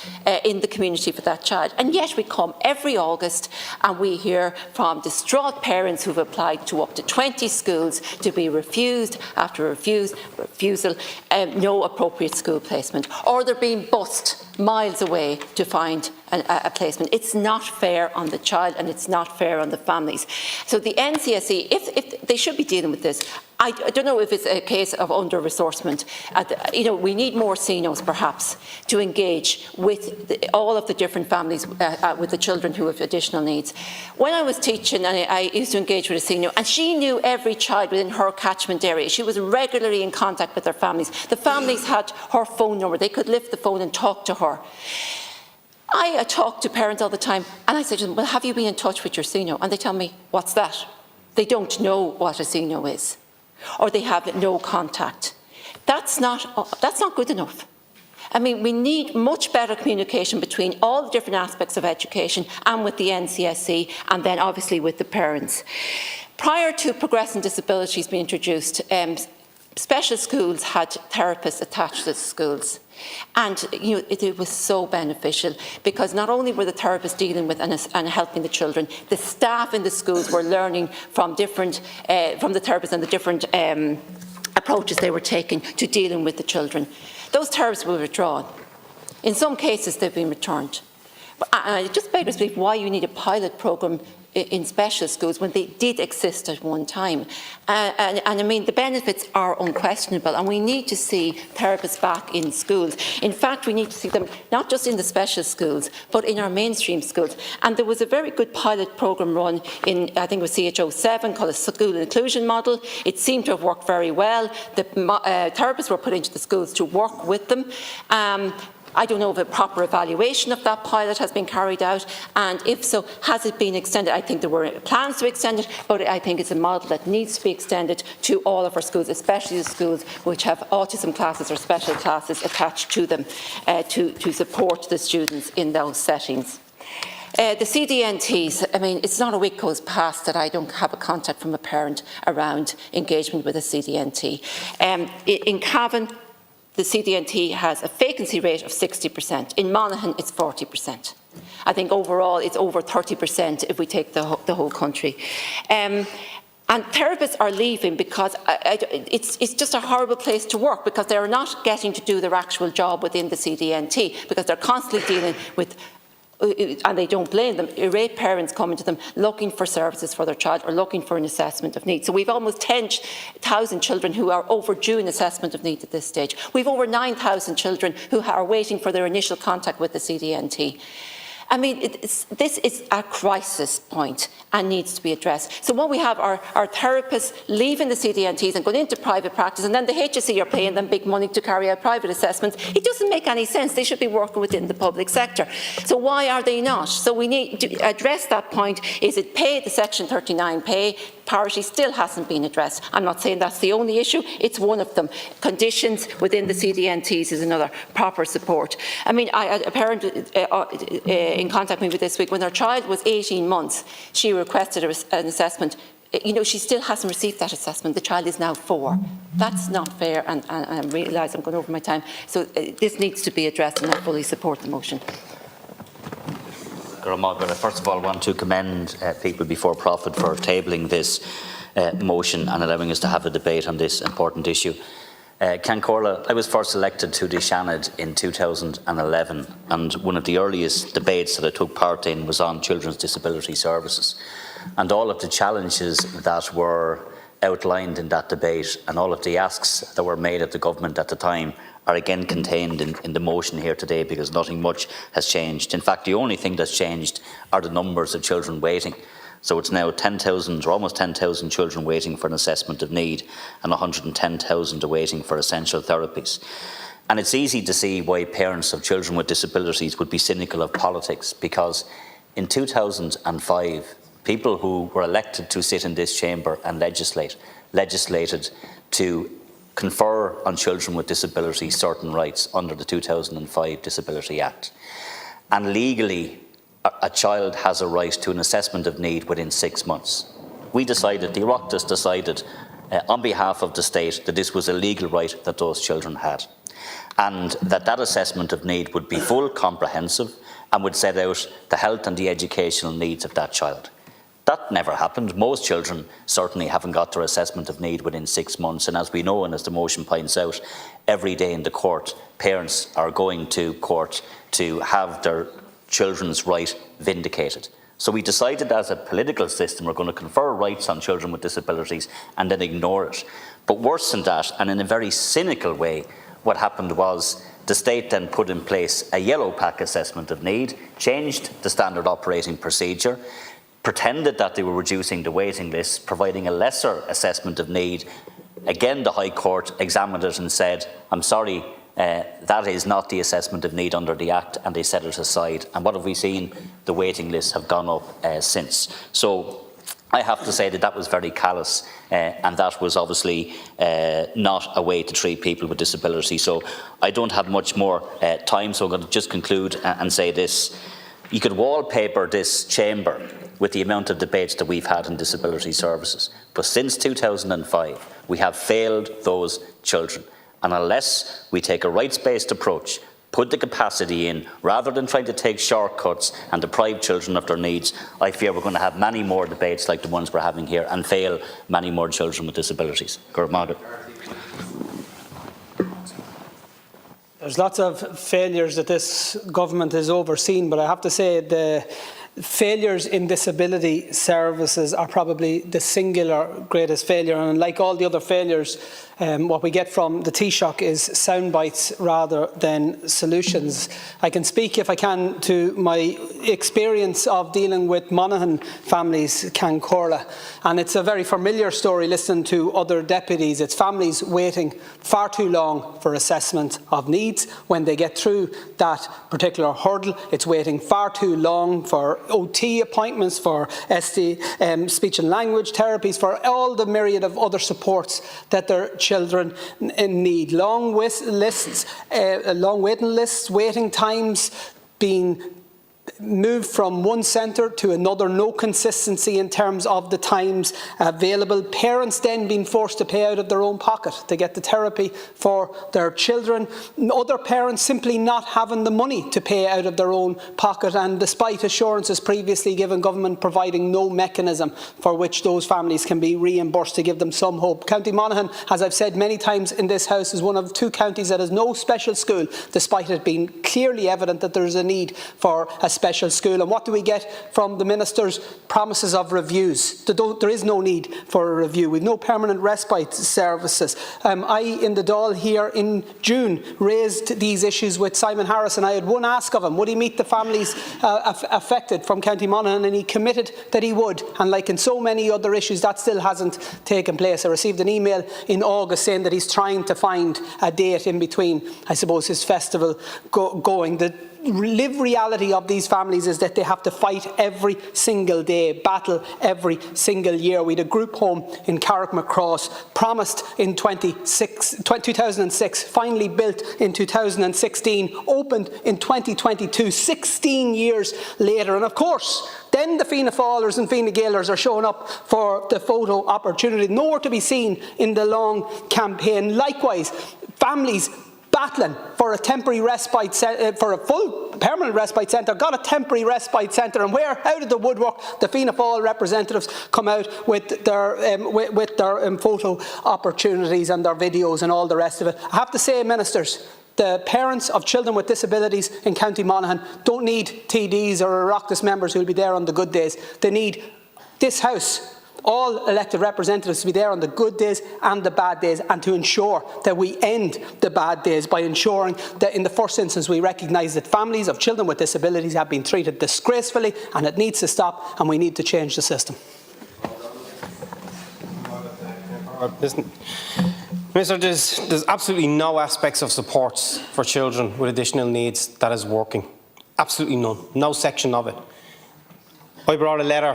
in the community for that child. And yet we come every August and we hear from distraught parents who've applied to up to 20 schools to be refused after refusal, no appropriate school placement. Or they're being bussed miles away to find a placement. It's not fair on the child, and it's not fair on the families. So the NCSE, if they should be dealing with this, I don't know if it's a case of under-resourcement. We need more CNOs perhaps to engage with all of the different families with the children who have additional needs. When I was teaching, I used to engage with a CNO, and she knew every child within her catchment area. She was regularly in contact with their families. The families had her phone number. They could lift the phone and talk to her. I talk to parents all the time, and I say to them, well, have you been in touch with your CNO? And they tell me, what's that? they don't know what a CNO is, or they have no contact. That's not good enough. I mean, we need much better communication between all the different aspects of education and with the NCSE, and then obviously with the parents. Prior to progressive disabilities being introduced, special schools had therapists attached to the schools. And it was so beneficial, because not only were the therapists dealing with and helping the children, the staff in the schools were learning from the therapists and the different approaches they were taking to dealing with the children. Those therapists were withdrawn. In some cases, they've been returned. But I just beggars believe why you need a pilot programme in special schools when they did exist at one time. And I mean, the benefits are unquestionable, and we need to see therapists back in schools. In fact, we need to see them not just in the special schools, but in our mainstream schools. And there was a very good pilot programme run in, I think it was CHO7, called a school inclusion model. It seemed to have worked very well. The therapists were put into the schools to work with them. I don't know if a proper evaluation of that pilot has been carried out, and if so, has it been extended? I think there were plans to extend it, but I think it's a model that needs to be extended to all of our schools, especially the schools which have autism classes or special classes attached to them to support the students in those settings. The CDNTs, I mean, it's not a week goes past that I don't have a contact from a parent around engagement with a CDNT. In Cavan, the CDNT has a vacancy rate of 60%. In Monaghan, it's 40%. I think overall it's over 30% if we take the whole country. And therapists are leaving because it's just a horrible place to work, because they're not getting to do their actual job within the CDNT, because they're constantly dealing with, and they don't blame them, irate parents coming to them looking for services for their child or looking for an assessment of needs. So we've almost 10,000 children who are overdue an assessment of needs at this stage. We've over 9,000 children who are waiting for their initial contact with the CDNT. I mean, this is a crisis point and needs to be addressed. So when we have our therapists leaving the CDNTs and going into private practice, and then the HSE are paying them big money to carry out private assessments, it doesn't make any sense. They should be working within the public sector. So why are they not? So we need to address that point. Is it pay? The Section 39 pay parity still hasn't been addressed. I'm not saying that's the only issue, it's one of them. Conditions within the CDNTs is another, proper support. I mean, a parent in contact with me this week, when her child was 18 months, she requested an assessment. You know, she still hasn't received that assessment. The child is now 4. That's not fair, and I realise I'm going over my time. So this needs to be addressed, and I fully support the motion. First of all, I want to commend People Before Profit for tabling this motion and allowing us to have a debate on this important issue. Cancorla, I was first elected to the Shannon in 2011, and one of the earliest debates that I took part in was on children's disability services. And all of the challenges that were outlined in that debate and all of the asks that were made at the government at the time are again contained in the motion here today, because nothing much has changed. In fact, the only thing that's changed are the numbers of children waiting. So it's now 10,000 or almost 10,000 children waiting for an assessment of need and 110,000 waiting for essential therapies. And it's easy to see why parents of children with disabilities would be cynical of politics, because in 2005, people who were elected to sit in this chamber and legislated to confer on children with disabilities certain rights under the 2005 Disability Act. And legally, a child has a right to an assessment of need within 6 months. We decided, the Oireachtas decided on behalf of the state, that this was a legal right that those children had, and that assessment of need would be full, comprehensive, and would set out the health and the educational needs of that child. That never happened. Most children certainly haven't got their assessment of need within 6 months, and as we know, and as the motion points out, every day in the court, parents are going to court to have their children's right vindicated. So we decided as a political system we're going to confer rights on children with disabilities and then ignore it. But worse than that, and in a very cynical way, what happened was the state then put in place a yellow pack assessment of need, changed the standard operating procedure, pretended that they were reducing the waiting list, providing a lesser assessment of need. Again, the High Court examined it and said, I'm sorry, that is not the assessment of need under the Act, and they set it aside. And what have we seen? The waiting lists have gone up since. So I have to say that that was very callous, and that was obviously not a way to treat people with disability. So I don't have much more time, so I'm going to just conclude and say this. You could wallpaper this chamber with the amount of debates that we've had on disability services, but since 2005 we have failed those children, and unless we take a rights-based approach, put the capacity in, rather than trying to take shortcuts and deprive children of their needs, I fear we're going to have many more debates like the ones we're having here and fail many more children with disabilities. There's lots of failures that this government has overseen, but I have to say the failures in disability services are probably the singular greatest failure, and like all the other failures, what we get from the Taoiseach is sound bites rather than solutions. I can speak, if I can, to my experience of dealing with Monaghan families, Cancorla, and it's a very familiar story listening to other deputies. It's families waiting far too long for assessment of needs. When they get through that particular hurdle, it's waiting far too long for OT appointments, for speech and language therapies, for all the myriad of other supports that their children need. Long waiting lists, waiting times, being moved from one centre to another, no consistency in terms of the times available. Parents then being forced to pay out of their own pocket to get the therapy for their children. Other parents simply not having the money to pay out of their own pocket, and despite assurances previously given, government providing no mechanism for which those families can be reimbursed to give them some hope. County Monaghan, as I've said many times in this House, is one of 2 counties that has no special school, despite it being clearly evident that there is a need for a special school. And what do we get from the Minister's promises of reviews? There is no need for a review. We've no permanent respite services. I, in the Dáil here in June, raised these issues with Simon Harris, and I had one ask of him: would he meet the families affected from County Monaghan? And he committed that he would. And like in so many other issues, that still hasn't taken place. I received an email in August saying that he's trying to find a date in between, I suppose, his festival going. The live reality of these families is that they have to fight every single day, battle every single year. We had a group home in Carrickmacross, promised in 2006, finally built in 2016, opened in 2022, 16 years later. And of course, then the Fianna Fáilers and Fianna Gaelers are showing up for the photo opportunity, nowhere to be seen in the long campaign. Likewise, families battling for a temporary respite, for a full permanent respite centre, got a temporary respite centre, and where, out of the woodwork, the Fianna Fáil representatives come out with their photo opportunities and their videos and all the rest of it. I have to say, Ministers, the parents of children with disabilities in County Monaghan don't need TDs or Oireachtas members who will be there on the good days. They need this House, all elected representatives, to be there on the good days and the bad days, and to ensure that we end the bad days by ensuring that in the first instance we recognise that families of children with disabilities have been treated disgracefully, and it needs to stop, and we need to change the system. Minister, there's absolutely no aspects of supports for children with additional needs that is working. Absolutely none. No section of it. I brought a letter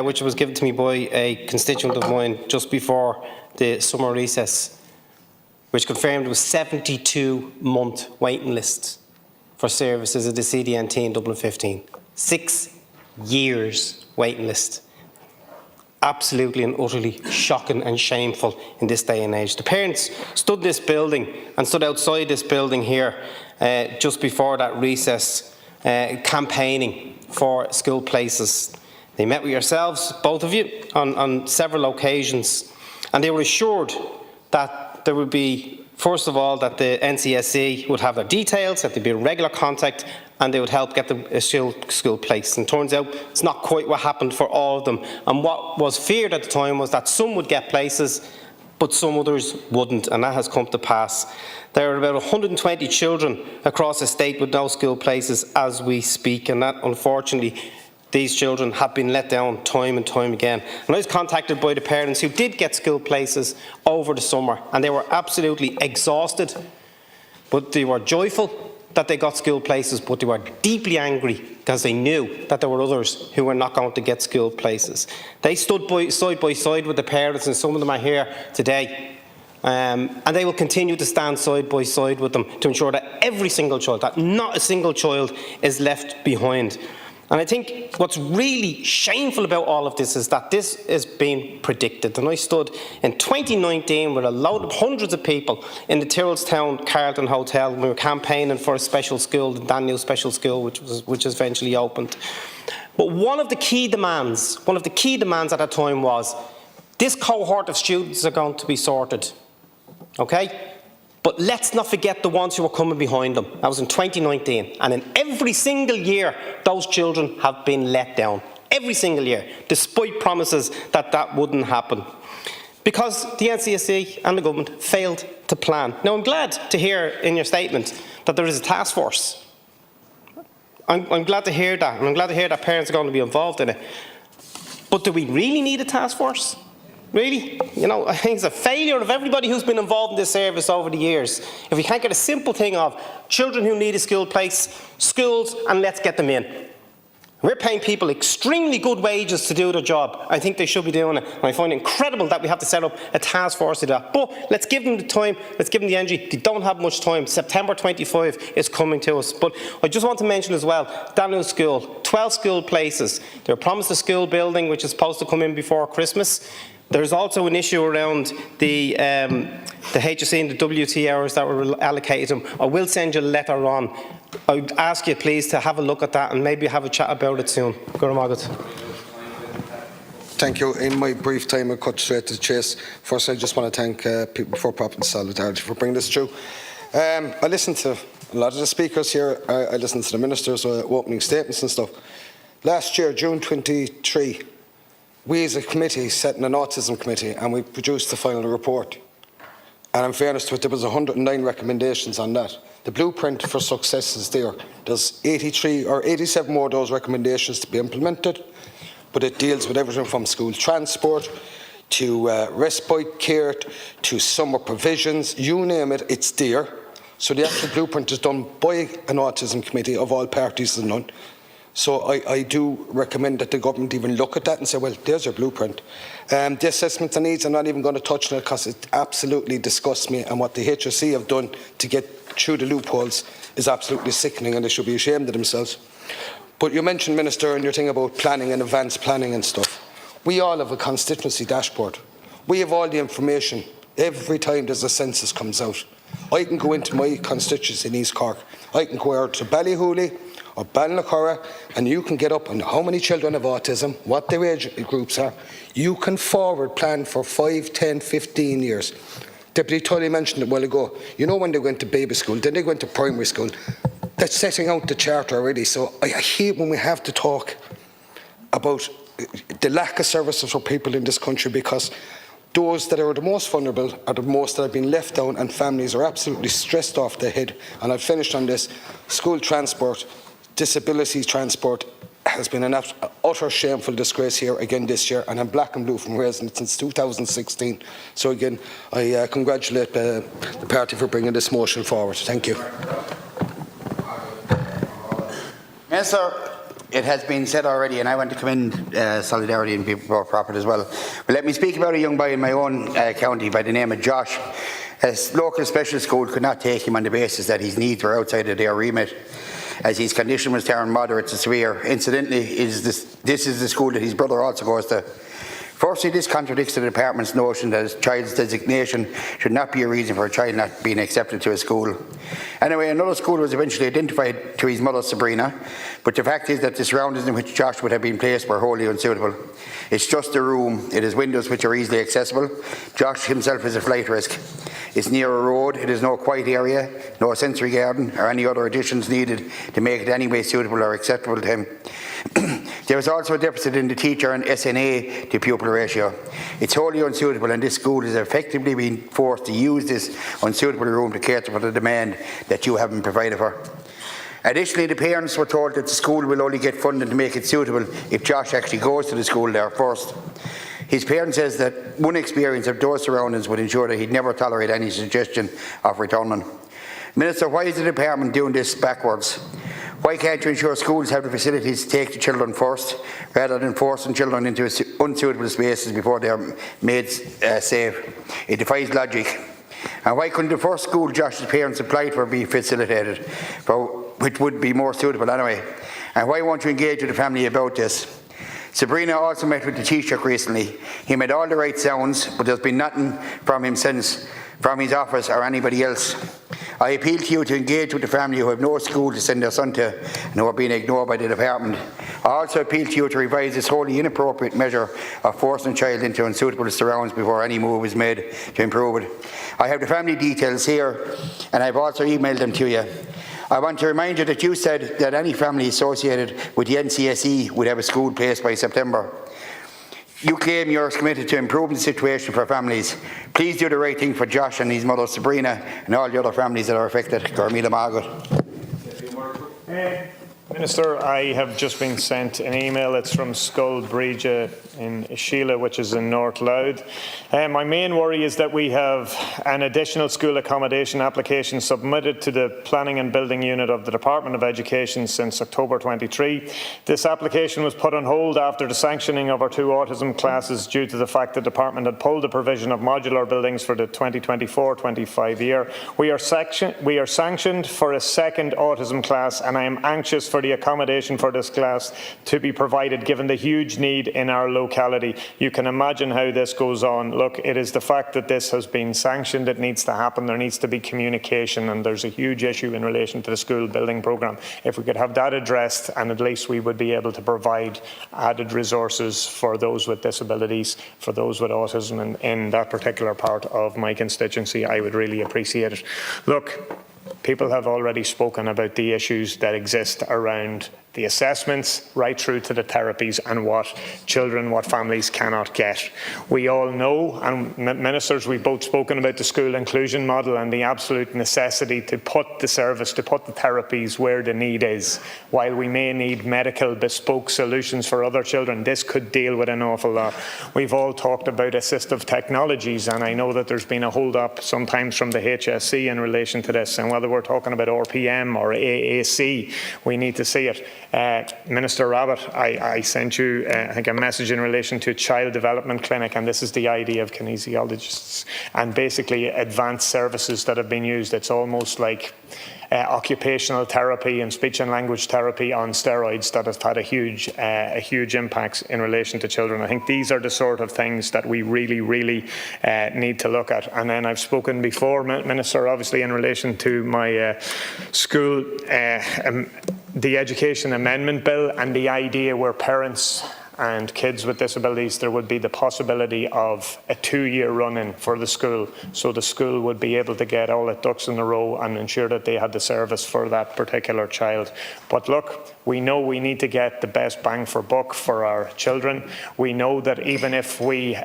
which was given to me by a constituent of mine just before the summer recess, which confirmed it was 72-month waiting lists for services at the CDNT in Dublin 15. 6 years waiting list. Absolutely and utterly shocking and shameful in this day and age. The parents stood in this building and stood outside this building here just before that recess, campaigning for school places. They met with yourselves, both of you, on several occasions, and they were assured that there would be, first of all, that the NCSE would have their details, that they'd be in regular contact, and they would help get them a school place. And turns out it's not quite what happened for all of them. And what was feared at the time was that some would get places, but some others wouldn't, and that has come to pass. There are about 120 children across the state with no school places as we speak, and that, unfortunately, these children have been let down time and time again. And I was contacted by the parents who did get school places over the summer, and they were absolutely exhausted, but they were joyful that they got school places, but they were deeply angry because they knew that there were others who were not going to get school places. They stood side by side with the parents, and some of them are here today. And they will continue to stand side by side with them to ensure that every single child, that not a single child is left behind. And I think what's really shameful about all of this is that this is being predicted. And I stood in 2019 with a load of hundreds of people in the Tyrrellstown Carlton Hotel. We were campaigning for a special school, the Dan New Special School, which eventually opened. But one of the key demands at that time was, this cohort of students are going to be sorted, okay? But let's not forget the ones who are coming behind them. That was in 2019. And in every single year, those children have been let down. Every single year, despite promises that that wouldn't happen. Because the NCSE and the government failed to plan. Now, I'm glad to hear in your statement that there is a task force. I'm glad to hear that. And I'm glad to hear that parents are going to be involved in it. But do we really need a task force? Really? You know, I think it's a failure of everybody who's been involved in this service over the years. If we can't get a simple thing of children who need a school place, schools, and let's get them in. We're paying people extremely good wages to do their job. I think they should be doing it. And I find it incredible that we have to set up a task force to do that. But let's give them the time, let's give them the energy. They don't have much time. September 25 is coming to us. But I just want to mention as well, Daniel School, 12 school places. They were promised a school building which is supposed to come in before Christmas. There's also an issue around the HSE and the WT hours that were allocated to them. I will send you a letter on. I would ask you please to have a look at that and maybe have a chat about it soon. Thank you. In my brief time, I'll cut straight to the chase. First, I just want to thank People Before Profit and Solidarity for bringing this through. I listened to a lot of the speakers here. I listened to the ministers' opening statements and stuff. Last year, June 23, we as a committee set in an autism committee and we produced the final report. And in fairness to it, there was 109 recommendations on that. The blueprint for success is there. There's 83 or 87 more of those recommendations to be implemented, but it deals with everything from school transport to respite care to summer provisions, you name it, it's there. So the actual blueprint is done by an autism committee of all parties and none. So I do recommend that the government even look at that and say, well, there's your blueprint. The assessment of needs, I'm not even going to touch on it because it absolutely disgusts me, and what the HSE have done to get through the loopholes is absolutely sickening, and they should be ashamed of themselves. But you mentioned, Minister, and your thing about planning and advanced planning and stuff. We all have a constituency dashboard. We have all the information every time there's a census comes out. I can go into my constituency in East Cork. I can go out to Ballyhooly or Ballinacurra, and you can get up on how many children have autism, what their age groups are. You can forward plan for 5, 10, 15 years. Deputy Tully mentioned it a while ago. You know, when they went to baby school, then they went to primary school. That's setting out the chart already. So I hate when we have to talk about the lack of services for people in this country, because those that are the most vulnerable are the most that have been left down, and families are absolutely stressed off their head. And I've finished on this. School transport, disability transport has been an utter shameful disgrace here again this year, and I'm black and blue from raising it since 2016. So again, I congratulate the party for bringing this motion forward. Thank you. Minister, it has been said already, and I want to commend Solidarity and People Before Profit as well. But let me speak about a young boy in my own county by the name of Josh. A local special school could not take him on the basis that his needs were outside of their remit, as his condition was turned moderate to severe. Incidentally, this is the school that his brother also goes to. Firstly, this contradicts the department's notion that a child's designation should not be a reason for a child not being accepted to a school. Anyway, another school was eventually identified to his mother, Sabrina, but the fact is that the surroundings in which Josh would have been placed were wholly unsuitable. It's just a room. It has windows which are easily accessible. Josh himself is a flight risk. It's near a road. It is no quiet area, no sensory garden or any other additions needed to make it any way suitable or acceptable to him. There is also a deficit in the teacher and SNA to pupil ratio. It's wholly unsuitable, and this school is effectively being forced to use this unsuitable room to cater for the demand that you haven't provided for. Additionally, the parents were told that the school will only get funding to make it suitable if Josh actually goes to the school there first. His parent says that one experience of those surroundings would ensure that he'd never tolerate any suggestion of returning. Minister, why is the department doing this backwards? Why can't you ensure schools have the facilities to take the children first, rather than forcing children into unsuitable spaces before they are made safe? It defies logic. And why couldn't the first school Josh's parents applied for be facilitated, which would be more suitable anyway? And why won't you engage with the family about this? Sabrina also met with the Taoiseach recently. He made all the right sounds, but there's been nothing from him since, from his office or anybody else. I appeal to you to engage with the family who have no school to send their son to and who are being ignored by the department. I also appeal to you to revise this wholly inappropriate measure of forcing a child into unsuitable surroundings before any move is made to improve it. I have the family details here, and I've also emailed them to you. I want to remind you that you said that any family associated with the NCSE would have a school place by September. You claim you're committed to improving the situation for families. Please do the right thing for Josh and his mother Sabrina and all the other families that are affected. Gormila Margaret. Minister, I have just been sent an email. It's from Scoil Bríde in Sheila, which is in North Louth. My main worry is that we have an additional school accommodation application submitted to the Planning and Building Unit of the Department of Education since October 23. This application was put on hold after the sanctioning of our 2 autism classes due to the fact the department had pulled the provision of modular buildings for the 2024-25 year. We are sanctioned for a second autism class, and I am anxious for the accommodation for this class to be provided given the huge need in our locality. You can imagine how this goes on. Look, it is the fact that this has been sanctioned. It needs to happen. There needs to be communication, and there's a huge issue in relation to the school building programme. If we could have that addressed, and at least we would be able to provide added resources for those with disabilities, for those with autism in that particular part of my constituency, I would really appreciate it. Look, people have already spoken about the issues that exist around the assessments right through to the therapies and what children, what families cannot get. We all know, and ministers, we've both spoken about the school inclusion model and the absolute necessity to put the service, to put the therapies where the need is. While we may need medical bespoke solutions for other children, this could deal with an awful lot. We've all talked about assistive technologies, and I know that there's been a hold up sometimes from the HSC in relation to this, and whether we're talking about RPM or AAC, we need to see it. Minister Rabbit, I sent you I think a message in relation to a child development clinic, and this is the idea of kinesiologists and basically advanced services that have been used. It's almost like occupational therapy and speech and language therapy on steroids that have had a huge impact in relation to children. I think these are the sort of things that we really need to look at. And then I've spoken before, Minister, obviously in relation to my school, the Education Amendment Bill, and the idea where parents and kids with disabilities, there would be the possibility of a 2-year run-in for the school, so the school would be able to get all its ducks in a row and ensure that they had the service for that particular child. But look, we know we need to get the best bang for buck for our children. We know that even if we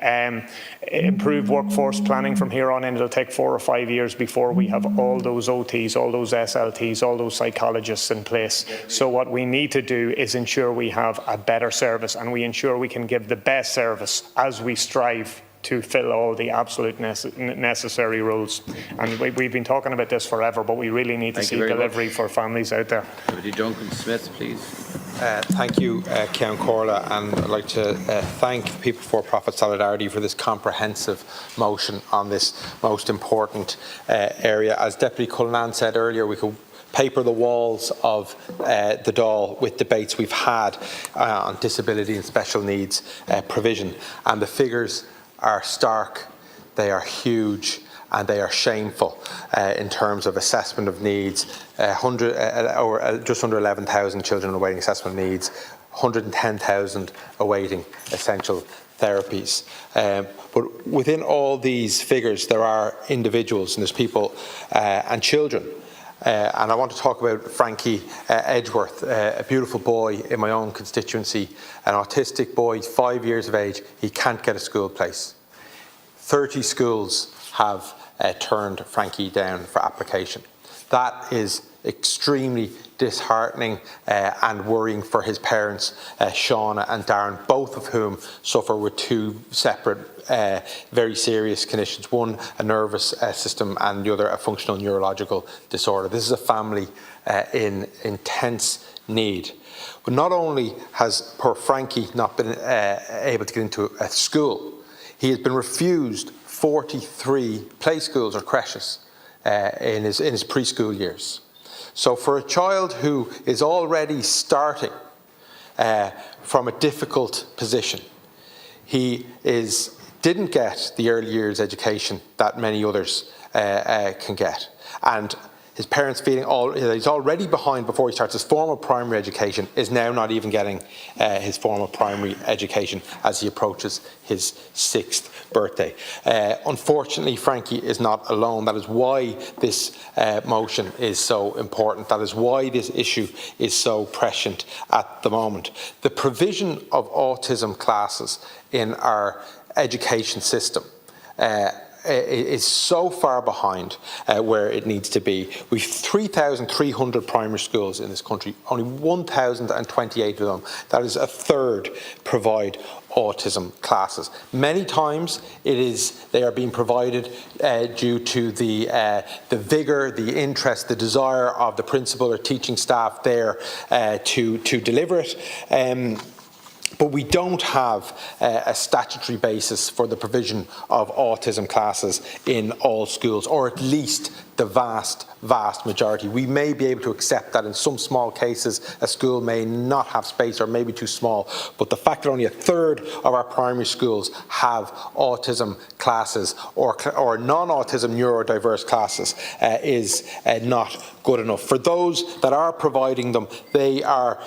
improve workforce planning from here on in, it'll take 4 or 5 years before we have all those OTs, all those SLTs, all those psychologists in place. So what we need to do is ensure we have a better service, and we ensure we can give the best service as we strive to fill all the absolute necessary roles. And we've been talking about this forever, but we really need to see delivery for families out there. Deputy Duncan Smith, please. Thank you, Ceann Comhairle, and I'd like to thank People for Profit Solidarity for this comprehensive motion on this most important area. As Deputy Cullinan said earlier, we could paper the walls of the Dáil with debates we've had on disability and special needs provision, and the figures are stark, they are huge, and they are shameful in terms of assessment of needs. Just under 11,000 children awaiting assessment of needs, 110,000 awaiting essential therapies. But within all these figures, there are individuals, and there's people and children. And I want to talk about Frankie Edgeworth, a beautiful boy in my own constituency, an autistic boy, 5 years of age. He can't get a school place. 30 schools have turned Frankie down for application. That is extremely disheartening and worrying for his parents, Shauna and Darren, both of whom suffer with two separate very serious conditions, one a nervous system and the other a functional neurological disorder. This is a family in intense need. But not only has poor Frankie not been able to get into a school, he has been refused 43 play schools or creches in his preschool years. So for a child who is already starting from a difficult position, he didn't get the early years education that many others can get. And his parents feeling he's already behind before he starts his formal primary education, is now not even getting his formal primary education as he approaches his 6th birthday. Unfortunately, Frankie is not alone. That is why this motion is so important. That is why this issue is so prescient at the moment. The provision of autism classes in our education system is so far behind where it needs to be. We've 3,300 primary schools in this country. Only 1,028 of them, that is a third, provide autism classes. Many times they are being provided due to the vigour, the interest, the desire of the principal or teaching staff there to deliver it. But we don't have a statutory basis for the provision of autism classes in all schools, or at least the vast majority. We may be able to accept that in some small cases a school may not have space or may be too small, but the fact that only a third of our primary schools have autism classes or non-autism neurodiverse classes is not good enough. For those that are providing them, they are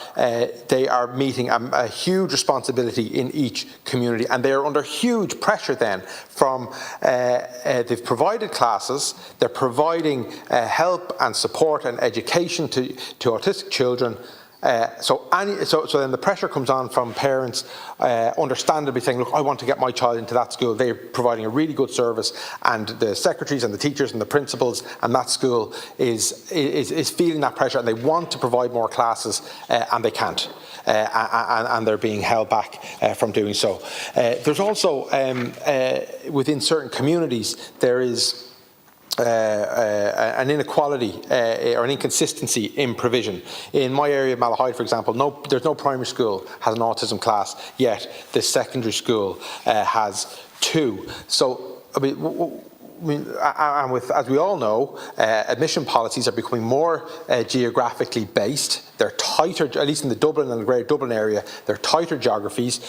meeting a huge responsibility in each community, and they are under huge pressure then from they've provided classes, they're providing help and support and education to autistic children. So then the pressure comes on from parents, understandably saying, look, I want to get my child into that school. They're providing a really good service, and the secretaries and the teachers and the principals and that school is feeling that pressure, and they want to provide more classes and they can't. And they're being held back from doing so. There's also, within certain communities, there is an inequality or an inconsistency in provision. In my area of Malahide, for example, there's no primary school has an autism class, yet the secondary school has 2. So, as we all know, admission policies are becoming more geographically based. They're tighter, at least in the Dublin and the Greater Dublin area, they're tighter geographies.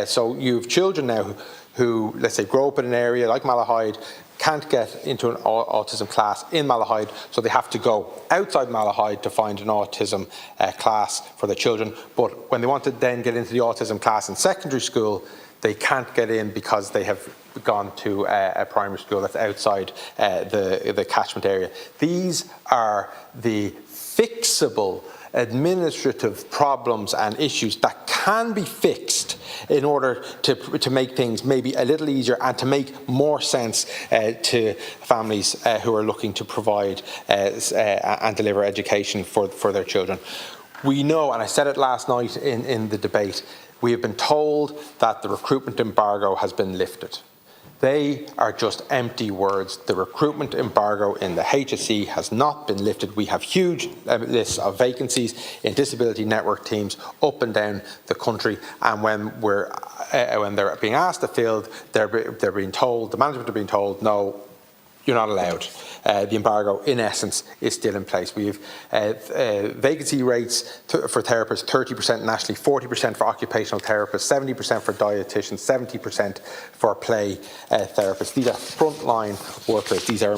So you have children now who, let's say, grow up in an area like Malahide, can't get into an autism class in Malahide, so they have to go outside Malahide to find an autism class for their children. But when they want to then get into the autism class in secondary school, they can't get in because they have gone to a primary school that's outside the catchment area. These are the fixable administrative problems and issues that can be fixed in order to make things maybe a little easier and to make more sense to families who are looking to provide and deliver education for their children. We know, and I said it last night in the debate, we have been told that the recruitment embargo has been lifted. They are just empty words. The recruitment embargo in the HSE has not been lifted. We have huge lists of vacancies in disability network teams up and down the country, and when they're being asked to fill, they're being told, the management are being told, no, you're not allowed. The embargo, in essence, is still in place. We have vacancy rates for therapists, 30% nationally, 40% for occupational therapists, 70% for dietitians, 70% for play therapists. These are frontline workers. These are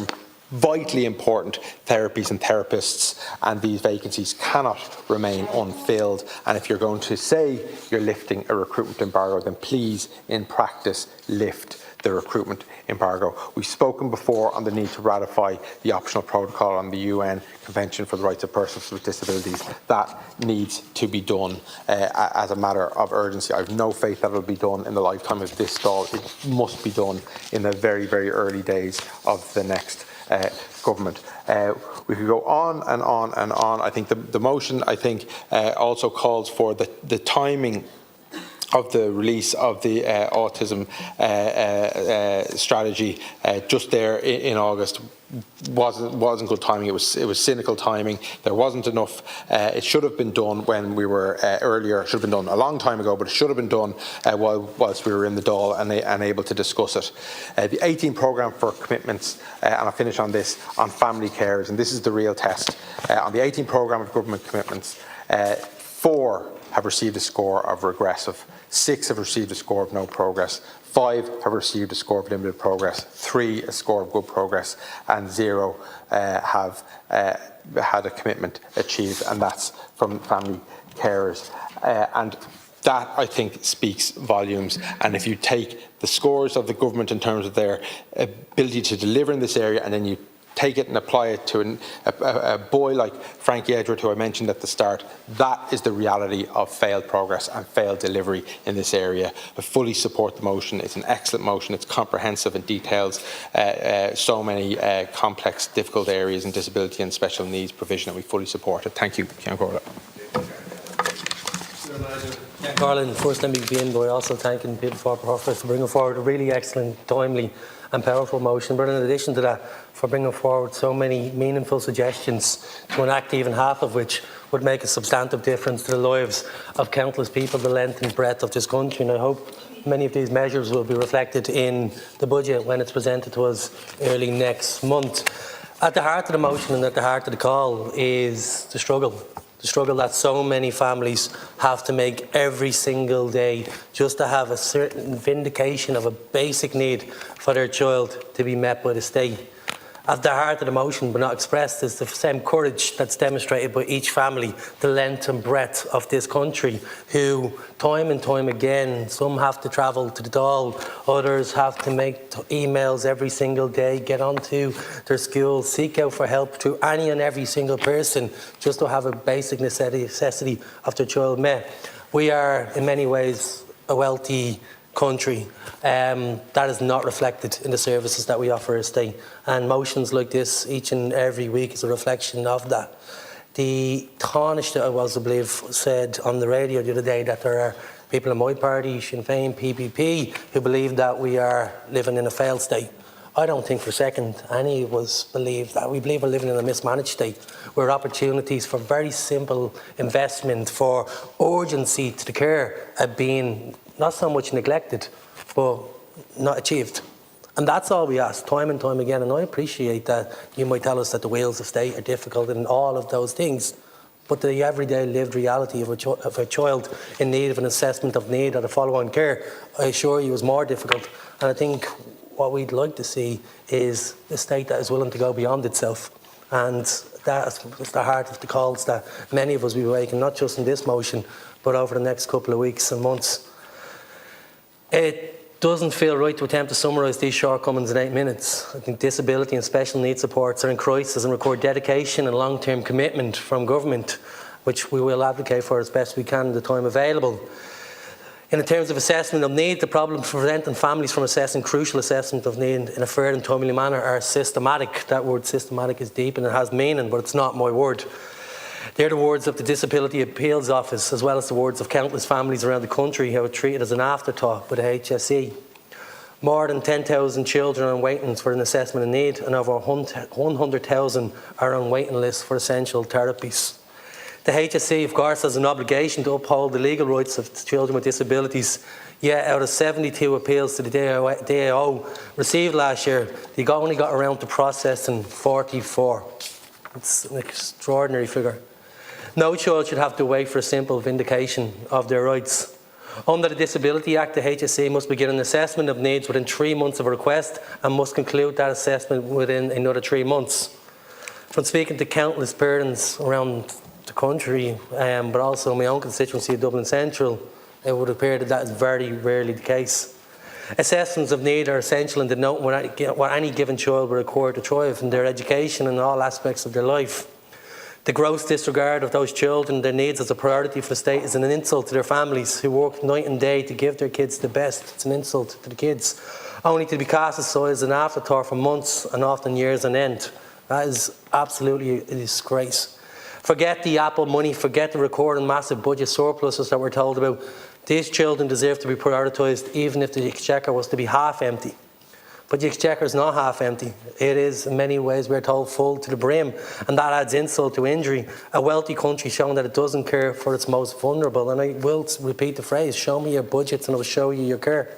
vitally important therapies and therapists, and these vacancies cannot remain unfilled. And if you're going to say you're lifting a recruitment embargo, then please, in practice, lift the recruitment embargo. We've spoken before on the need to ratify the optional protocol on the UN Convention for the Rights of Persons with Disabilities. That needs to be done as a matter of urgency. I have no faith that it will be done in the lifetime of this Dáil. It must be done in the very, very early days of the next government. We could go on and on and on. I think the motion, also calls for the timing of the release of the autism strategy just there in August wasn't good timing. It was cynical timing. There wasn't enough. It should have been done when we were earlier. It should have been done a long time ago, but it should have been done whilst we were in the Dáil and able to discuss it. The 18 programme for commitments, and I'll finish on this, on family carers, and this is the real test. On the 18 programme of government commitments, 4 have received a score of regressive, 6 have received a score of no progress, 5 have received a score of limited progress, 3 a score of good progress, and 0 have had a commitment achieved, and that's from family carers. And that, I think, speaks volumes. And if you take the scores of the government in terms of their ability to deliver in this area, and then you take it and apply it to a boy like Frankie Edward, who I mentioned at the start, that is the reality of failed progress and failed delivery in this area. I fully support the motion. It's an excellent motion. It's comprehensive and details so many complex, difficult areas in disability and special needs provision, and we fully support it. Thank you, Ceann Comhairle. Garland, first let me begin by also thanking people for bringing forward a really excellent, timely and powerful motion, but in addition to that, for bringing forward so many meaningful suggestions to enact even half of which would make a substantive difference to the lives of countless people, the length and breadth of this country. And I hope many of these measures will be reflected in the budget when it's presented to us early next month. At the heart of the motion and at the heart of the call is the struggle that so many families have to make every single day just to have a certain vindication of a basic need for their child to be met by the state. At the heart of the motion, but not expressed, is the same courage that's demonstrated by each family, the length and breadth of this country, who time and time again, some have to travel to the Dáil, others have to make emails every single day, get onto their schools, seek out for help to any and every single person just to have a basic necessity of their child met. We are, in many ways, a wealthy country. That is not reflected in the services that we offer as state, and motions like this each and every week is a reflection of that. The Tánaiste that I was, I believe, said on the radio the other day that there are people in my party, Sinn Féin, PBP, who believe that we are living in a failed state. I don't think for a second any of us believe that. We believe we're living in a mismanaged state, where opportunities for very simple investment, for urgency to the care, are being not so much neglected, but not achieved. And that's all we ask, time and time again. And I appreciate that you might tell us that the wheels of state are difficult and all of those things, but the everyday lived reality of a child in need of an assessment of need or the follow-on care, I assure you, is more difficult. And I think what we'd like to see is a state that is willing to go beyond itself. And that's the heart of the calls that many of us will be making, not just in this motion, but over the next couple of weeks and months. It doesn't feel right to attempt to summarise these shortcomings in 8 minutes. I think disability and special needs supports are in crisis and require dedication and long-term commitment from government, which we will advocate for as best we can in the time available. In terms of assessment of need, the problems preventing families from assessing crucial assessment of need in a fair and timely manner are systematic. That word systematic is deep and it has meaning, but it's not my word. They're the words of the Disability Appeals Office, as well as the words of countless families around the country who are treated as an afterthought by the HSE. More than 10,000 children are on waiting lists for an assessment of need, and over 100,000 are on waiting lists for essential therapies. The HSE, of course, has an obligation to uphold the legal rights of children with disabilities. Yet, out of 72 appeals to the DAO received last year, they only got around to processing 44. It's an extraordinary figure. No child should have to wait for a simple vindication of their rights. Under the Disability Act, the HSE must begin an assessment of needs within 3 months of a request and must conclude that assessment within another 3 months. From speaking to countless parents around the country, but also my own constituency of Dublin Central, it would appear that that is very rarely the case. Assessments of need are essential in denoting what any given child will require to thrive in their education and all aspects of their life. The gross disregard of those children, their needs as a priority for the state, is an insult to their families who work night and day to give their kids the best. It's an insult to the kids, only to be cast aside as an afterthought for months and often years on end. That is absolutely a disgrace. Forget the Apple money, forget the recurring massive budget surpluses that we're told about. These children deserve to be prioritised even if the exchequer was to be half empty. But the exchequer is not half empty. It is, in many ways, we're told, full to the brim, and that adds insult to injury. A wealthy country showing that it doesn't care for its most vulnerable. And I will repeat the phrase, show me your budgets and I'll show you your care.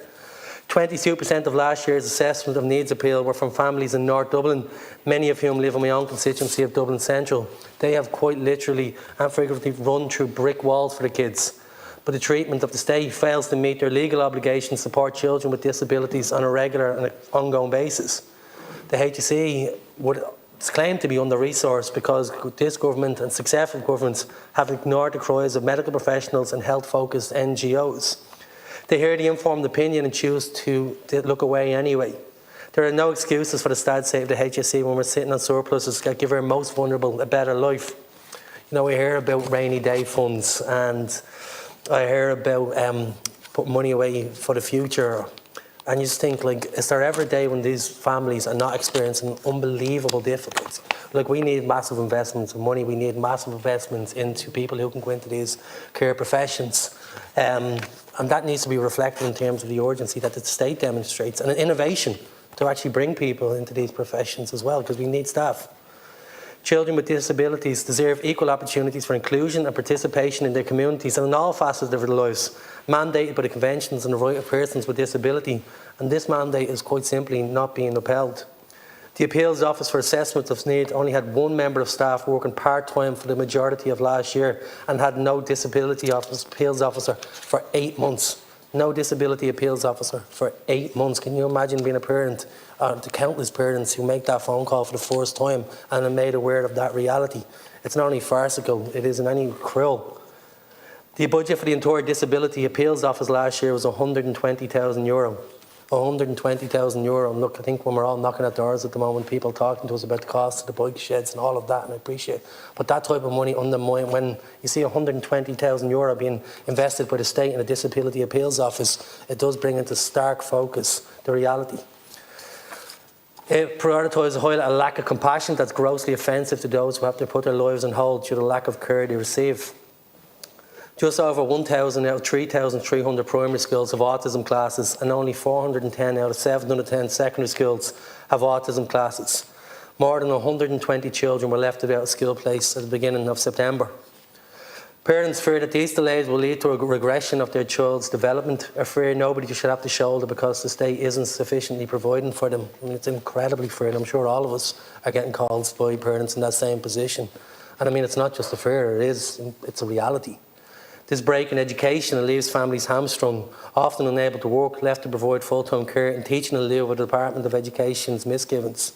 22% of last year's assessment of needs appeal were from families in North Dublin, many of whom live in my own constituency of Dublin Central. They have quite literally and figuratively run through brick walls for the kids. But the treatment of the state fails to meet their legal obligations to support children with disabilities on a regular and ongoing basis. The HSE would claim to be under-resourced because this government and successive governments have ignored the cries of medical professionals and health-focused NGOs. They hear the informed opinion and choose to look away anyway. There are no excuses for the sad state of the HSE when we're sitting on surpluses that give our most vulnerable a better life. You know, we hear about rainy day funds, and I hear about putting money away for the future, and you just think, like, is there ever a day when these families are not experiencing unbelievable difficulties? Like, we need massive investments of money, we need massive investments into people who can go into these care professions, and that needs to be reflected in terms of the urgency that the state demonstrates, and an innovation to actually bring people into these professions as well, because we need staff. Children with disabilities deserve equal opportunities for inclusion and participation in their communities and in all facets of their lives, mandated by the conventions on the right of persons with disability, and this mandate is quite simply not being upheld. The Appeals Office for Assessment of Need only had one member of staff working part-time for the majority of last year and had no disability appeals officer for 8 months. No disability appeals officer for 8 months. Can you imagine being a parent, the countless parents who make that phone call for the first time and are made aware of that reality? It's not only farcical, it is in any cruel. The budget for the entire Disability Appeals Office last year was €120,000. €120,000. And look, I think when we're all knocking at doors at the moment, people talking to us about the cost of the bike sheds and all of that, and I appreciate it. But that type of money undermined, when you see €120,000 being invested by the state in the Disability Appeals Office, it does bring into stark focus the reality. It prioritises a lack of compassion that's grossly offensive to those who have to put their lives on hold due to the lack of care they receive. Just over 1,000 out of 3,300 primary schools have autism classes, and only 410 out of 710 secondary schools have autism classes. More than 120 children were left without a school place at the beginning of September. Parents fear that these delays will lead to a regression of their child's development, or fear nobody should have to shoulder because the state isn't sufficiently providing for them. I mean, it's incredibly fear, and I'm sure all of us are getting calls by parents in that same position. And I mean, it's not just a fear, it's a reality. This break in education leaves families hamstrung, often unable to work, left to provide full-time care, and teaching in lieu of the Department of Education's misgivings.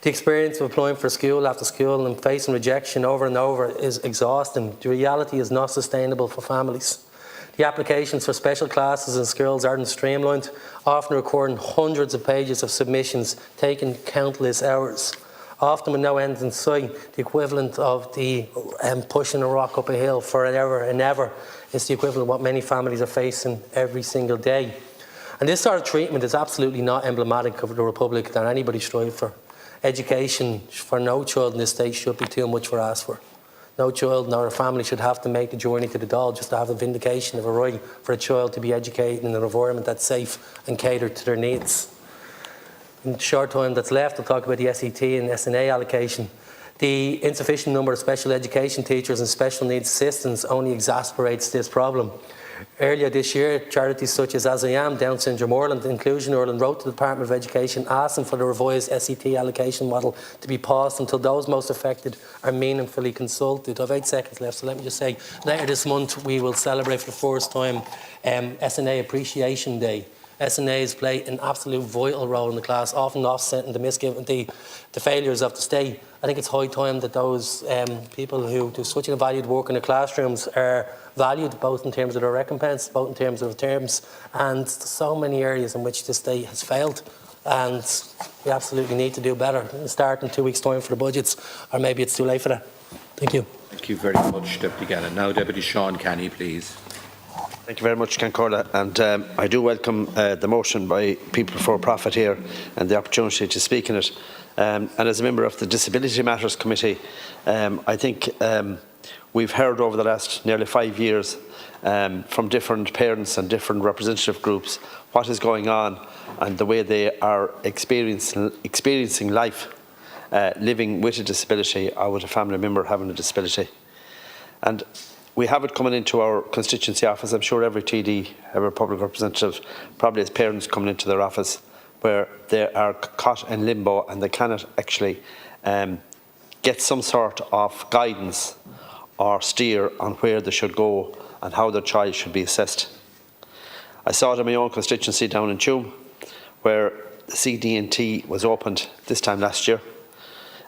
The experience of applying for school after school and facing rejection over and over is exhausting. The reality is not sustainable for families. The applications for special classes in schools aren't streamlined, often requiring hundreds of pages of submissions, taking countless hours. Often with no end in sight, the equivalent of the pushing a rock up a hill for an hour and ever is the equivalent of what many families are facing every single day. And this sort of treatment is absolutely not emblematic of the Republic that anybody strives for. Education for no child in this state should be too much for ask for. No child nor a family should have to make the journey to the Dáil just to have a vindication of a right for a child to be educated in an environment that's safe and catered to their needs. In the short time that's left, I'll talk about the SET and SNA allocation. The insufficient number of special education teachers and special needs assistants only exacerbates this problem. Earlier this year, charities such as As I Am, Down Syndrome Ireland, Inclusion Ireland wrote to the Department of Education asking for the revised SET allocation model to be paused until those most affected are meaningfully consulted. I have 8 seconds left, so let me just say, later this month we will celebrate for the first time SNA Appreciation Day. SNAs play an absolute vital role in the class, often offsetting the failures of the state. I think it's high time that those people who do such a valued work in the classrooms are valued, both in terms of their recompense, both in terms of terms, and so many areas in which the state has failed. And we absolutely need to do better. Start in 2 weeks' time for the budgets, or maybe it's too late for that. Thank you. Thank you very much, Deputy Gannon. Now, Deputy Sean Canny, please. Thank you very much, Concorda, and I do welcome the motion by People Before Profit here and the opportunity to speak in it. And as a member of the Disability Matters Committee, I think we've heard over the last nearly 5 years from different parents and different representative groups what is going on and the way they are experiencing life, living with a disability or with a family member having a disability. And we have it coming into our constituency office. I'm sure every TD, every public representative probably has parents coming into their office where they are caught in limbo and they cannot actually get some sort of guidance or steer on where they should go and how their child should be assessed. I saw it in my own constituency down in Tuam, where the CD&T was opened this time last year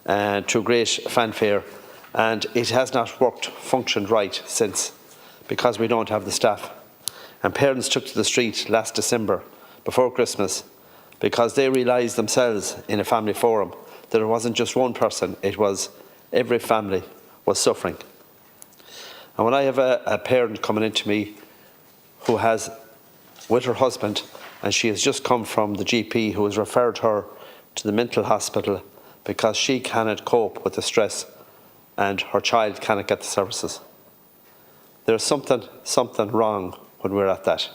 to great fanfare, and it has not functioned right since, because we don't have the staff. And parents took to the street last December, before Christmas, because they realised themselves in a family forum that it wasn't just one person, it was every family was suffering. And when I have a parent coming into me who has, with her husband, and she has just come from the GP who has referred her to the mental hospital because she cannot cope with the stress and her child cannot get the services. There's something wrong when we're at that.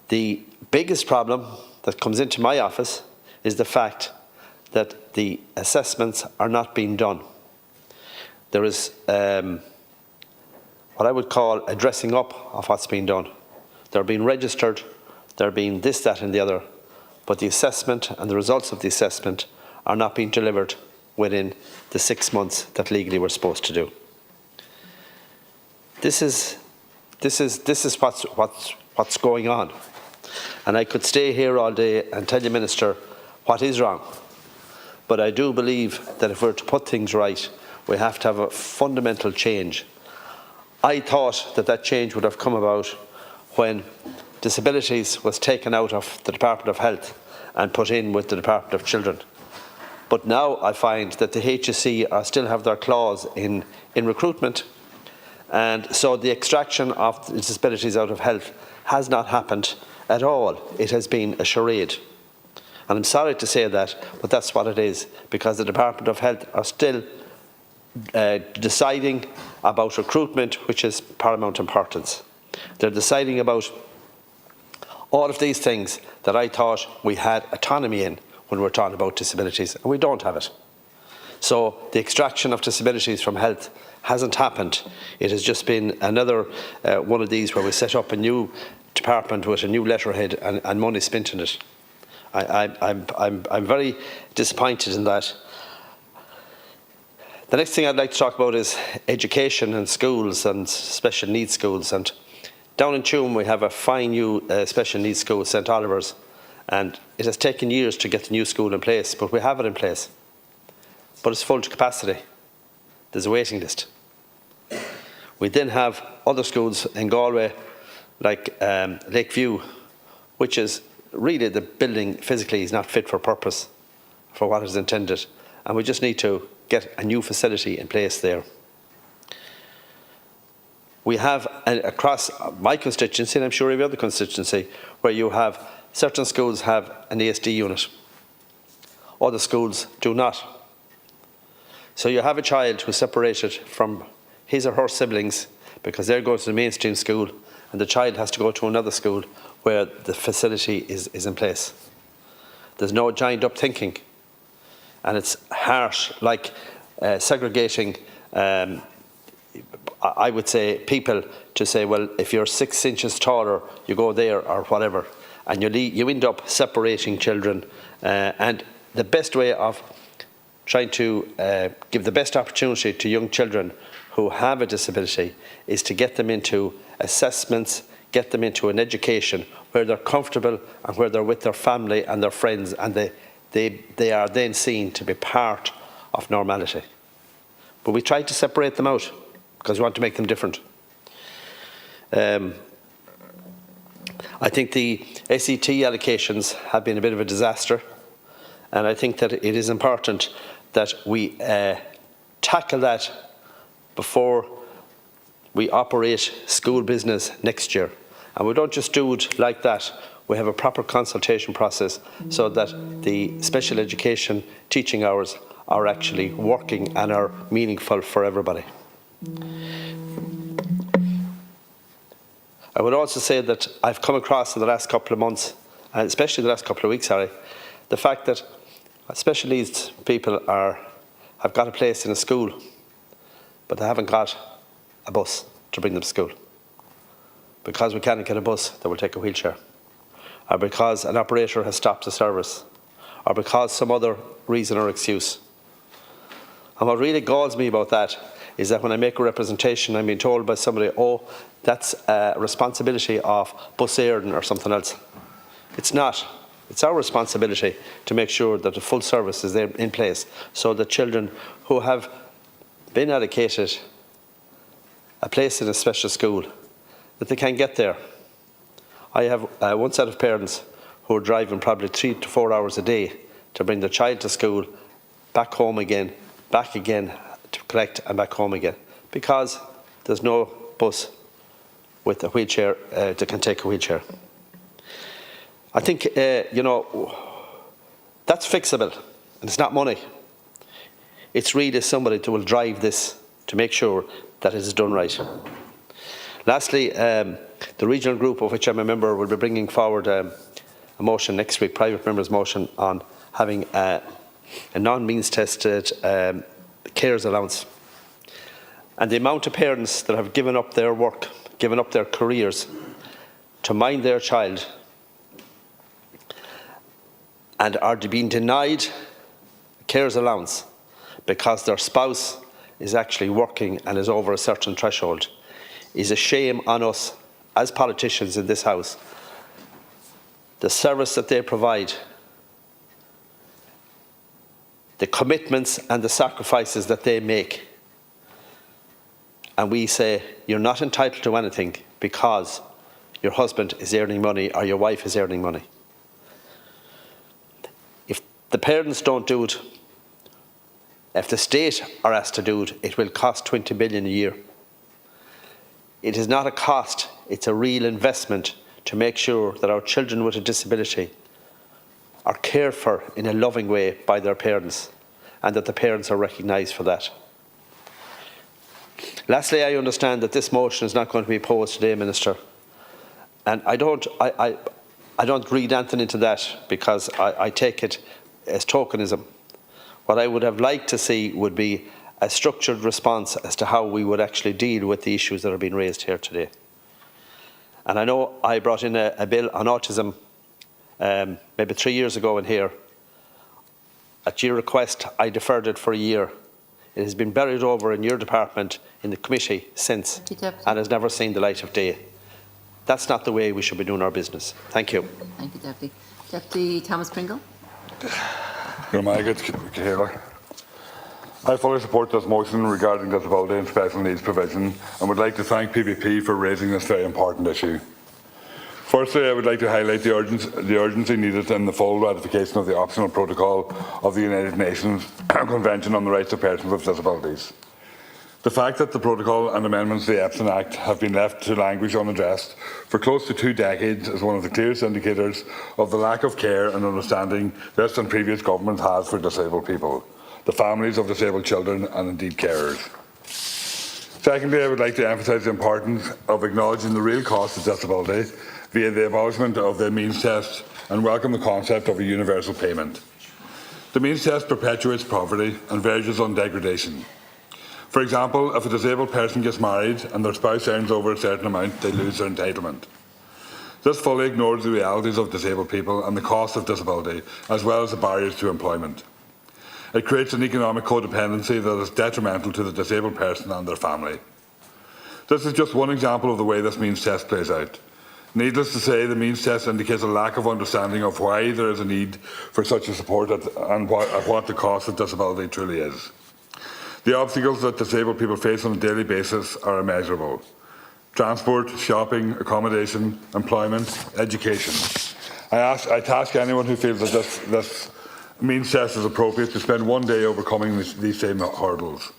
The biggest problem that comes into my office is the fact that the assessments are not being done. There is what I would call a dressing up of what's being done. They're being registered, they're being this, that and the other, but the assessment and the results of the assessment are not being delivered within the 6 months that legally we're supposed to do. This is what's going on. And I could stay here all day and tell you, Minister, what is wrong. But I do believe that if we're to put things right, we have to have a fundamental change. I thought that change would have come about when disabilities was taken out of the Department of Health and put in with the Department of Children. But now I find that the HSE still have their clause in recruitment, and so the extraction of the disabilities out of health has not happened at all. It has been a charade. And I'm sorry to say that, but that's what it is, because the Department of Health are still deciding about recruitment, which is paramount importance. They're deciding about all of these things that I thought we had autonomy in when we're talking about disabilities, and we don't have it. So the extraction of disabilities from health hasn't happened. It has just been another one of these where we set up a new department with a new letterhead and money spent in it. I'm very disappointed in that. The next thing I'd like to talk about is education and schools and special needs schools. And down in Tuam we have a fine new special needs school, St Oliver's, and it has taken years to get the new school in place, but we have it in place. But it's full to capacity. There's a waiting list. We then have other schools in Galway, like Lakeview, which is really, the building physically is not fit for purpose for what is intended, and we just need to get a new facility in place there. We have across my constituency, and I'm sure every other constituency, where you have certain schools have an ASD unit, other schools do not. So you have a child who's separated from his or her siblings because they're going to the mainstream school, and the child has to go to another school where the facility is in place. There's no joined up thinking, and it's harsh, like segregating, I would say, people to say, well, if you're 6 inches taller, you go there or whatever, and you end up separating children. And the best way of trying to give the best opportunity to young children who have a disability is to get them into assessments, get them into an education where they're comfortable and where they're with their family and their friends, and they are then seen to be part of normality. But we try to separate them out because we want to make them different. I think the SET allocations have been a bit of a disaster, and I think that it is important that we tackle that before we operate school business next year. And we don't just do it like that. We have a proper consultation process so that the special education teaching hours are actually working and are meaningful for everybody. I would also say that I've come across in the last couple of months, and especially the last couple of weeks, the fact that special needs people have got a place in a school, but they haven't got a bus to bring them to school. Because we can't get a bus, they will take a wheelchair. Or because an operator has stopped the service. Or because some other reason or excuse. And what really galls me about that is that when I make a representation, I'm being told by somebody, oh, that's a responsibility of Bus Éireann or something else. It's not. It's our responsibility to make sure that the full service is there in place so that children who have been allocated a place in a special school, that they can get there. I have one set of parents who are driving probably 3 to 4 hours a day to bring their child to school, back home again, back again to collect and back home again, because there's no bus with a wheelchair that can take a wheelchair. I think, you know, that's fixable, and it's not money. It's really somebody who will drive this to make sure that it is done right. Lastly, the regional group of which I'm a member will be bringing forward a motion next week, private members' motion, on having a non-means tested carers allowance. And the amount of parents that have given up their work, given up their careers to mind their child and are being denied carers allowance because their spouse is actually working and is over a certain threshold is a shame on us as politicians in this House. The service that they provide, the commitments and the sacrifices that they make, and we say you're not entitled to anything because your husband is earning money or your wife is earning money. If the parents don't do it, if the state are asked to do it, it will cost 20 billion a year. It is not a cost, it's a real investment to make sure that our children with a disability are cared for in a loving way by their parents, and that the parents are recognised for that. Lastly, I understand that this motion is not going to be opposed today, Minister, and I don't read anything into that because I take it as tokenism. What I would have liked to see would be a structured response as to how we would actually deal with the issues that are being raised here today. And I know I brought in a bill on autism maybe 3 years ago in here. At your request, I deferred it for a year. It has been buried over in your department in the committee since and has never seen the light of day. That's not the way we should be doing our business. Thank you. Thank you, Deputy. Deputy Thomas Pringle. I fully support this motion regarding disability and special needs provision and would like to thank PBP for raising this very important issue. Firstly, I would like to highlight the urgency needed in the full ratification of the optional protocol of the United Nations Convention on the Rights of Persons with Disabilities. The fact that the protocol and amendments to the Epson Act have been left to languish unaddressed for close to 2 decades is one of the clearest indicators of the lack of care and understanding this and previous governments have for disabled people, the families of disabled children and indeed carers. Secondly, I would like to emphasise the importance of acknowledging the real cost of disability via the abolishment of the means test and welcome the concept of a universal payment. The means test perpetuates poverty and verges on degradation. For example, if a disabled person gets married and their spouse earns over a certain amount, they lose their entitlement. This fully ignores the realities of disabled people and the cost of disability, as well as the barriers to employment. It creates an economic codependency that is detrimental to the disabled person and their family. This is just one example of the way this means test plays out. Needless to say, the means test indicates a lack of understanding of why there is a need for such a support and what the cost of disability truly is. The obstacles that disabled people face on a daily basis are immeasurable. Transport, shopping, accommodation, employment, education. I task anyone who feels that this means test is appropriate to spend one day overcoming these same hurdles.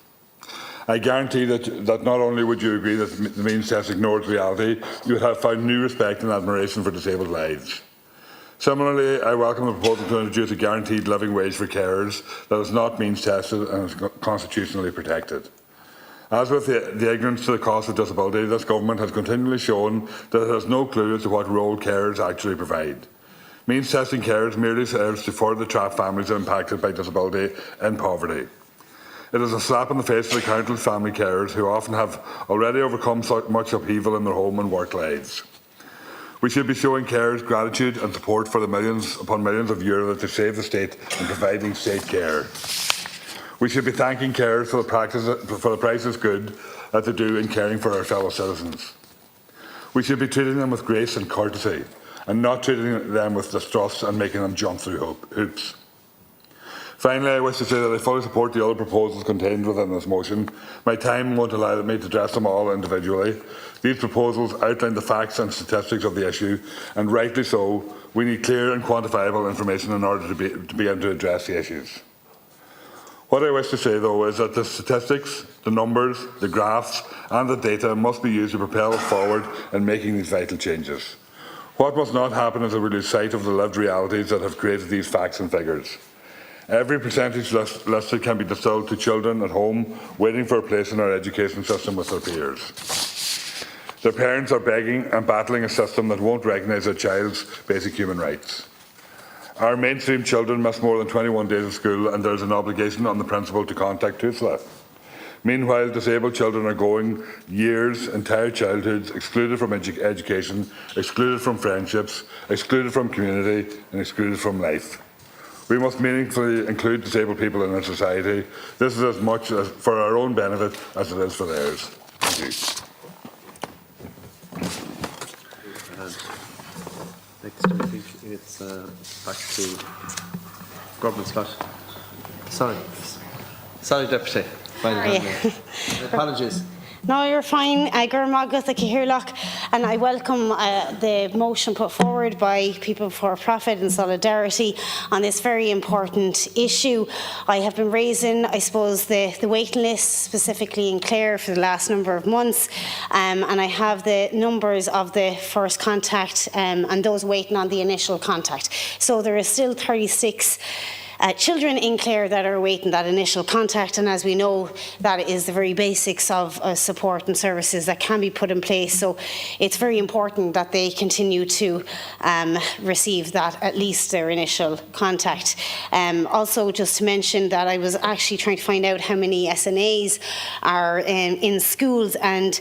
I guarantee that not only would you agree that the means test ignores reality, you would have found new respect and admiration for disabled lives. Similarly, I welcome the proposal to introduce a guaranteed living wage for carers that is not means tested and is constitutionally protected. As with the ignorance to the cost of disability, this government has continually shown that it has no clue as to what role carers actually provide. Means testing carers merely serves to further trap families impacted by disability in poverty. It is a slap in the face to the countless family carers who often have already overcome so much upheaval in their home and work lives. We should be showing carers gratitude and support for the millions upon millions of euro that they save the state in providing state care. We should be thanking carers for the priceless good that they do in caring for our fellow citizens. We should be treating them with grace and courtesy, and not treating them with distrust and making them jump through hoops. Finally, I wish to say that I fully support the other proposals contained within this motion. My time won't allow me to address them all individually. These proposals outline the facts and statistics of the issue, and rightly so, we need clear and quantifiable information in order to begin to address the issues. What I wish to say, though, is that the statistics, the numbers, the graphs and the data must be used to propel us forward in making these vital changes. What must not happen is that we lose sight of the lived realities that have created these facts and figures. Every percentage listed can be distilled to children at home waiting for a place in our education system with their peers. Their parents are begging and battling a system that won't recognise their child's basic human rights. Our mainstream children miss more than 21 days of school, and there is an obligation on the principal to contact TUSLA. Meanwhile, disabled children are going years, entire childhoods, excluded from education, excluded from friendships, excluded from community, and excluded from life. We must meaningfully include disabled people in our society. This is as much for our own benefit as it is for theirs. Thank you. Next, I think it's back to Government Scott. Sorry, Deputy. Apologies. No, you're fine. And I welcome the motion put forward by People for Profit and Solidarity on this very important issue. I have been raising, I suppose, the waiting list, specifically in Clare, for the last number of months, and I have the numbers of the first contact and those waiting on the initial contact. So there is still 36 children in Clare that are awaiting that initial contact, and as we know, that is the very basics of support and services that can be put in place. So it's very important that they continue to receive that, at least their initial contact. Also, just to mention that I was actually trying to find out how many SNAs are in schools, and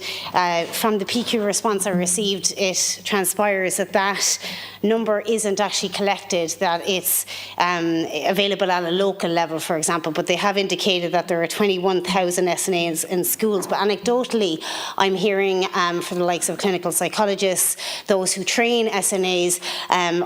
from the PQ response I received, it transpires that that number isn't actually collected, that it's available at a local level, for example, but they have indicated that there are 21,000 SNAs in schools. But anecdotally, I'm hearing from the likes of clinical psychologists, those who train SNAs,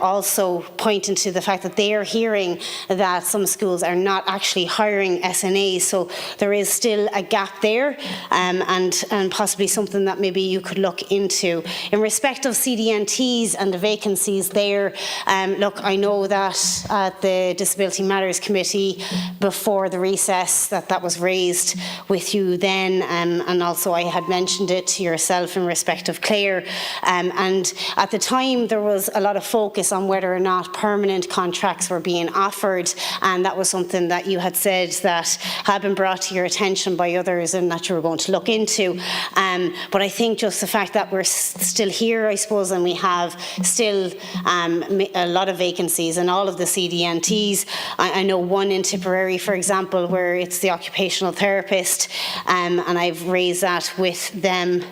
also pointing to the fact that they are hearing that some schools are not actually hiring SNAs. So there is still a gap there, and possibly something that maybe you could look into. In respect of CDNTs and the vacancies there, look, I know that at the Disability Matters Committee before the recess that was raised with you then, and also I had mentioned it to yourself in respect of Clare, and at the time there was a lot of focus on whether or not permanent contracts were being offered, and that was something that you had said that had been brought to your attention by others and that you were going to look into. But I think just the fact that we're still here, I suppose, and we have still a lot of vacancies in all of the CDNTs, I know one in Tipperary, for example, where it's the occupational therapist, and I've raised that with them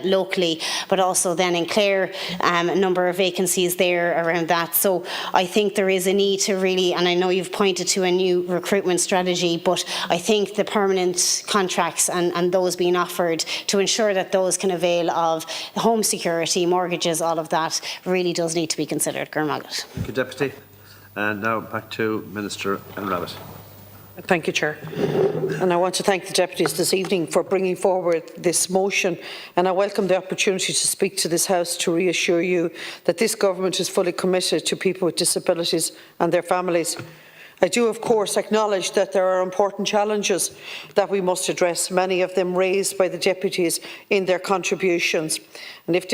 locally, but also then in Clare, a number of vacancies there around that. So I think there is a need to really, and I know you've pointed to a new recruitment strategy, but I think the permanent contracts and those being offered to ensure that those can avail of home security, mortgages, all of that really does need to be considered. Gurmagat. Thank you, Deputy. And now back to Minister Rabbit. Thank you, Chair. And I want to thank the deputies this evening for bringing forward this motion, and I welcome the opportunity to speak to this House to reassure you that this government is fully committed to people with disabilities and their families. I do, of course, acknowledge that there are important challenges that we must address, many of them raised by the deputies in their contributions. And if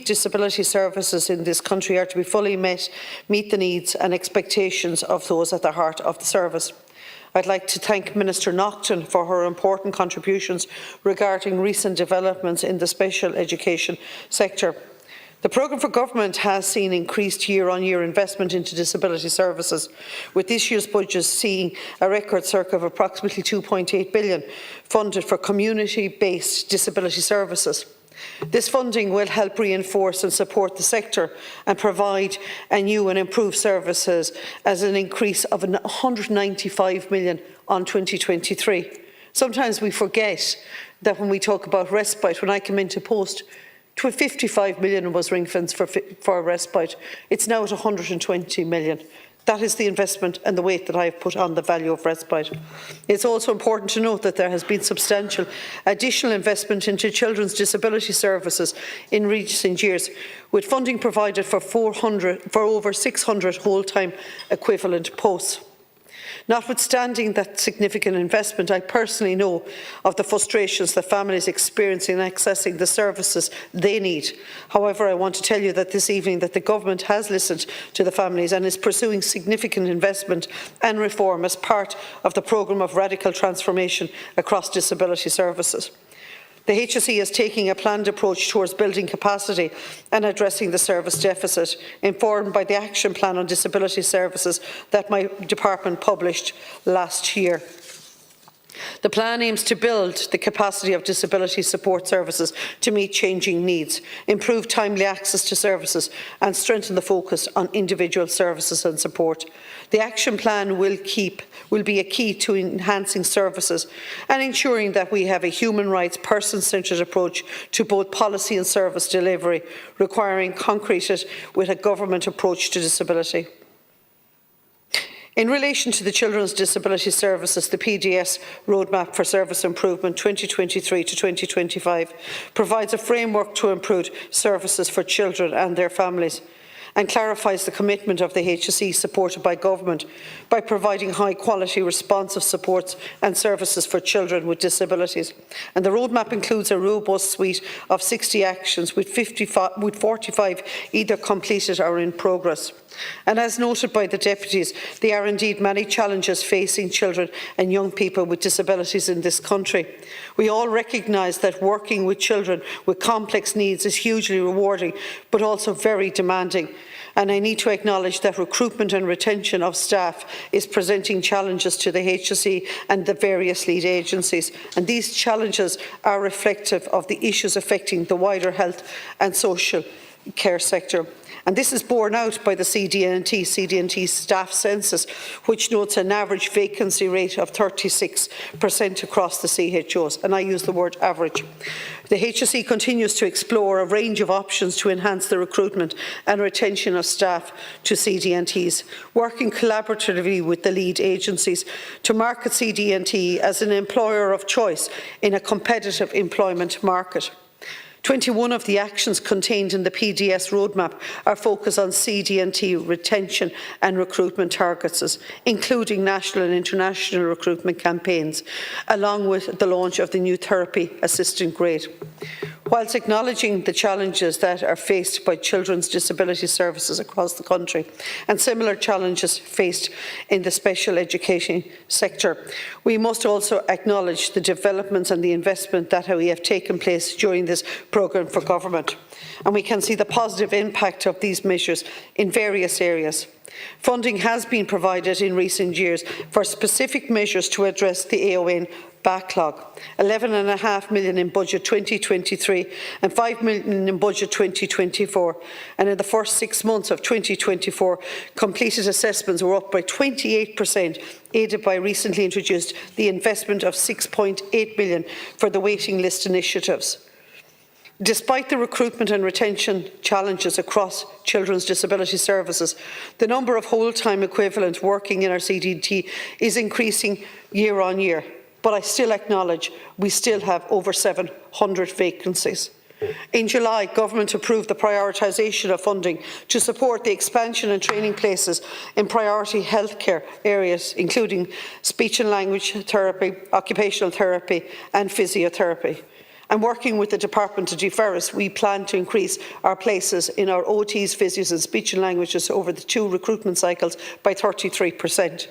disability services in this country are to be fully meet the needs and expectations of those at the heart of the service. I'd like to thank Minister Naughton for her important contributions regarding recent developments in the special education sector. The programme for government has seen increased year-on-year investment into disability services, with this year's budget seeing a record circa of approximately £2.8 billion funded for community-based disability services. This funding will help reinforce and support the sector and provide a new and improved services as an increase of £195 million on 2023. Sometimes we forget that when we talk about respite, when I came into post, 55 million was ring-fenced for respite. It's now at 120 million. That is the investment and the weight that I have put on the value of respite. It's also important to note that there has been substantial additional investment into children's disability services in recent years, with funding provided for over 600 whole-time equivalent posts. Notwithstanding that significant investment, I personally know of the frustrations that families experience in accessing the services they need. However, I want to tell you that this evening that the government has listened to the families and is pursuing significant investment and reform as part of the programme of radical transformation across disability services. The HSE is taking a planned approach towards building capacity and addressing the service deficit, informed by the Action Plan on Disability Services that my department published last year. The plan aims to build the capacity of disability support services to meet changing needs, improve timely access to services and strengthen the focus on individual services and support. The action plan will be a key to enhancing services and ensuring that we have a human rights, person-centred approach to both policy and service delivery, requiring concreted with a government approach to disability. In relation to the Children's Disability Services, the PDS Roadmap for Service Improvement 2023 to 2025 provides a framework to improve services for children and their families, and clarifies the commitment of the HSE supported by government by providing high-quality responsive supports and services for children with disabilities. And the roadmap includes a robust suite of 60 actions, with 45 either completed or in progress. And as noted by the deputies, there are indeed many challenges facing children and young people with disabilities in this country. We all recognise that working with children with complex needs is hugely rewarding, but also very demanding. And I need to acknowledge that recruitment and retention of staff is presenting challenges to the HSE and the various lead agencies. And these challenges are reflective of the issues affecting the wider health and social care sector. And this is borne out by the CDNT staff census, which notes an average vacancy rate of 36% across the CHOs, and I use the word average. The HSE continues to explore a range of options to enhance the recruitment and retention of staff to CDNTs, working collaboratively with the lead agencies to market CDNT as an employer of choice in a competitive employment market. 21 of the actions contained in the PDS roadmap are focused on CDNT retention and recruitment targets, including national and international recruitment campaigns, along with the launch of the new therapy assistant grade. whilst acknowledging the challenges that are faced by children's disability services across the country and similar challenges faced in the special education sector, we must also acknowledge the developments and the investment that have taken place during this programme for government. And we can see the positive impact of these measures in various areas. Funding has been provided in recent years for specific measures to address the AON backlog, £11.5 million in budget 2023 and £5 million in budget 2024. And in the first 6 months of 2024, completed assessments were up by 28%, aided by recently introduced the investment of £6.8 million for the waiting list initiatives. Despite the recruitment and retention challenges across children's disability services, the number of whole-time equivalents working in our CDT is increasing year on year. But I still acknowledge we still have over 700 vacancies. In July, Government approved the prioritisation of funding to support the expansion and training places in priority healthcare areas, including speech and language therapy, occupational therapy and physiotherapy. And working with the Department of Deferris, we plan to increase our places in our OTs, physios and speech and languages over the 2 recruitment cycles by 33%.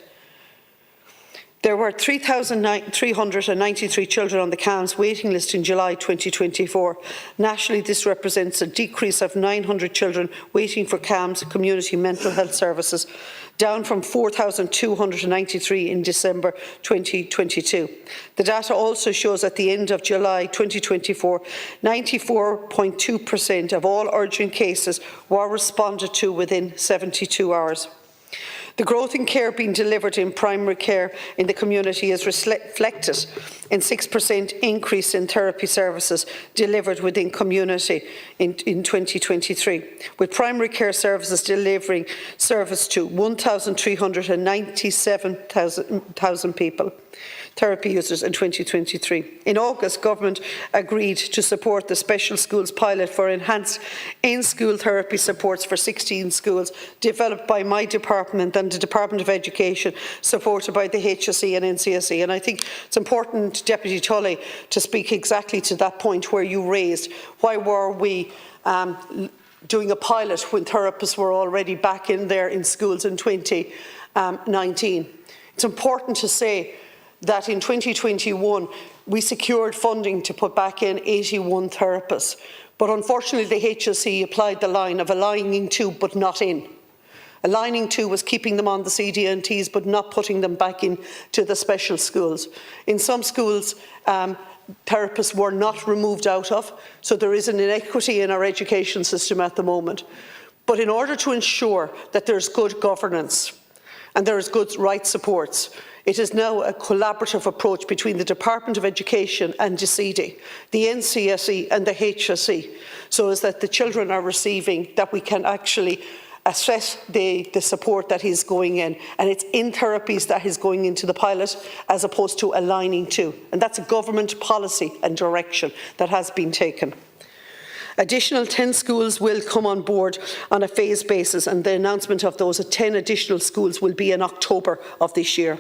There were 3,393 children on the CAMHS waiting list in July 2024. Nationally, this represents a decrease of 900 children waiting for CAMHS community mental health services, down from 4,293 in December 2022. The data also shows at the end of July 2024, 94.2% of all urgent cases were responded to within 72 hours. The growth in care being delivered in primary care in the community is reflected in 6% increase in therapy services delivered within community in 2023, with primary care services delivering service to 1,397,000 people. Therapy users in 2023. In August, Government agreed to support the special schools pilot for enhanced in-school therapy supports for 16 schools, developed by my department and the Department of Education, supported by the HSE and NCSE. And I think it's important, Deputy Tully, to speak exactly to that point where you raised, why were we doing a pilot when therapists were already back in there in schools in 2019. It's important to say that in 2021 we secured funding to put back in 81 therapists, but unfortunately the HSE applied the line of aligning to but not in. Aligning to was keeping them on the CDNTs but not putting them back into the special schools. In some schools, therapists were not removed out of, so there is an inequity in our education system at the moment. But in order to ensure that there is good governance and there is good right supports, it is now a collaborative approach between the Department of Education and DCD, the NCSE and the HSE, so as that the children are receiving, that we can actually assess the support that is going in, and it's in therapies that is going into the pilot as opposed to aligning to. And that's a government policy and direction that has been taken. Additional 10 schools will come on board on a phased basis, and the announcement of those 10 additional schools will be in October of this year.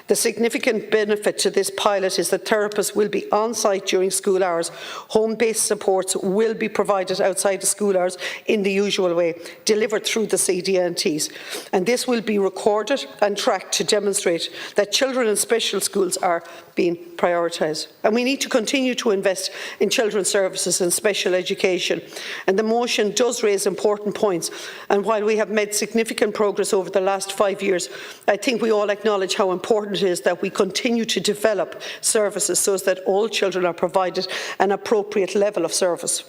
The significant benefit to this pilot is that therapists will be on site during school hours. Home-based supports will be provided outside of school hours in the usual way, delivered through the CDNTs. And this will be recorded and tracked to demonstrate that children in special schools are being prioritised. And we need to continue to invest in children's services and special education. And the motion does raise important points. And while we have made significant progress over the last 5 years, I think we all acknowledge how important it is that we continue to develop services so that all children are provided an appropriate level of service.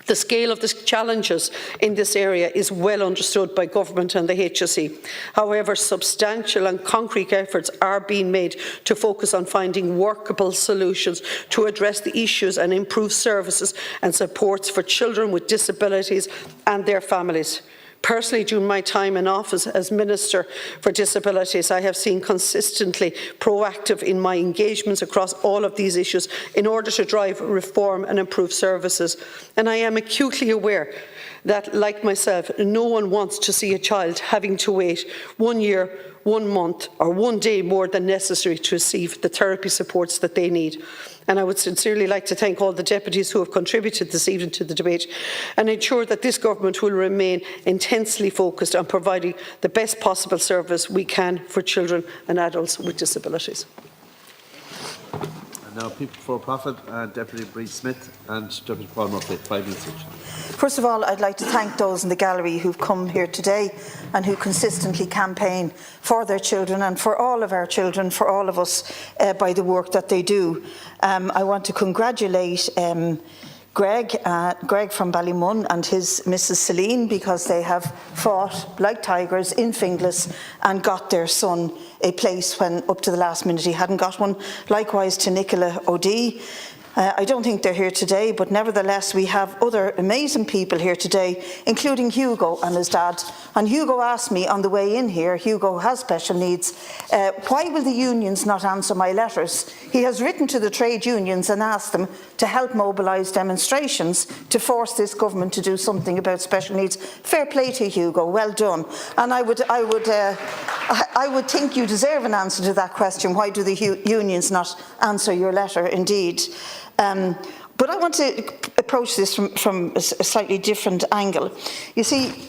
The scale of the challenges in this area is well understood by Government and the HSE. However, substantial and concrete efforts are being made to focus on finding workable solutions to address the issues and improve services and supports for children with disabilities and their families. Personally, during my time in office as Minister for Disabilities, I have seen consistently proactive in my engagements across all of these issues in order to drive reform and improve services. And I am acutely aware that, like myself, no one wants to see a child having to wait 1 year 1 month or 1 day more than necessary to receive the therapy supports that they need. And I would sincerely like to thank all the deputies who have contributed this evening to the debate and ensure that this government will remain intensely focused on providing the best possible service we can for children and adults with disabilities. Now, people for profit, Deputy Bree Smith and Deputy Paul Murphy, 5 minutes each. First of all, I'd like to thank those in the gallery who've come here today and who consistently campaign for their children and for all of our children, for all of us, by the work that they do. I want to congratulate Greg from Ballymun and his Mrs. Celine, because they have fought like tigers in Finglas and got their son a place when up to the last minute he hadn't got one. Likewise to Nicola O'Dea. I don't think they're here today, but nevertheless we have other amazing people here today, including Hugo and his dad. And Hugo asked me on the way in here, Hugo has special needs, why will the unions not answer my letters? He has written to the trade unions and asked them to help mobilise demonstrations to force this government to do something about special needs. Fair play to Hugo, well done. And I would think you deserve an answer to that question. Why do the unions not answer your letter? Indeed. But I want to approach this from a slightly different angle. You see,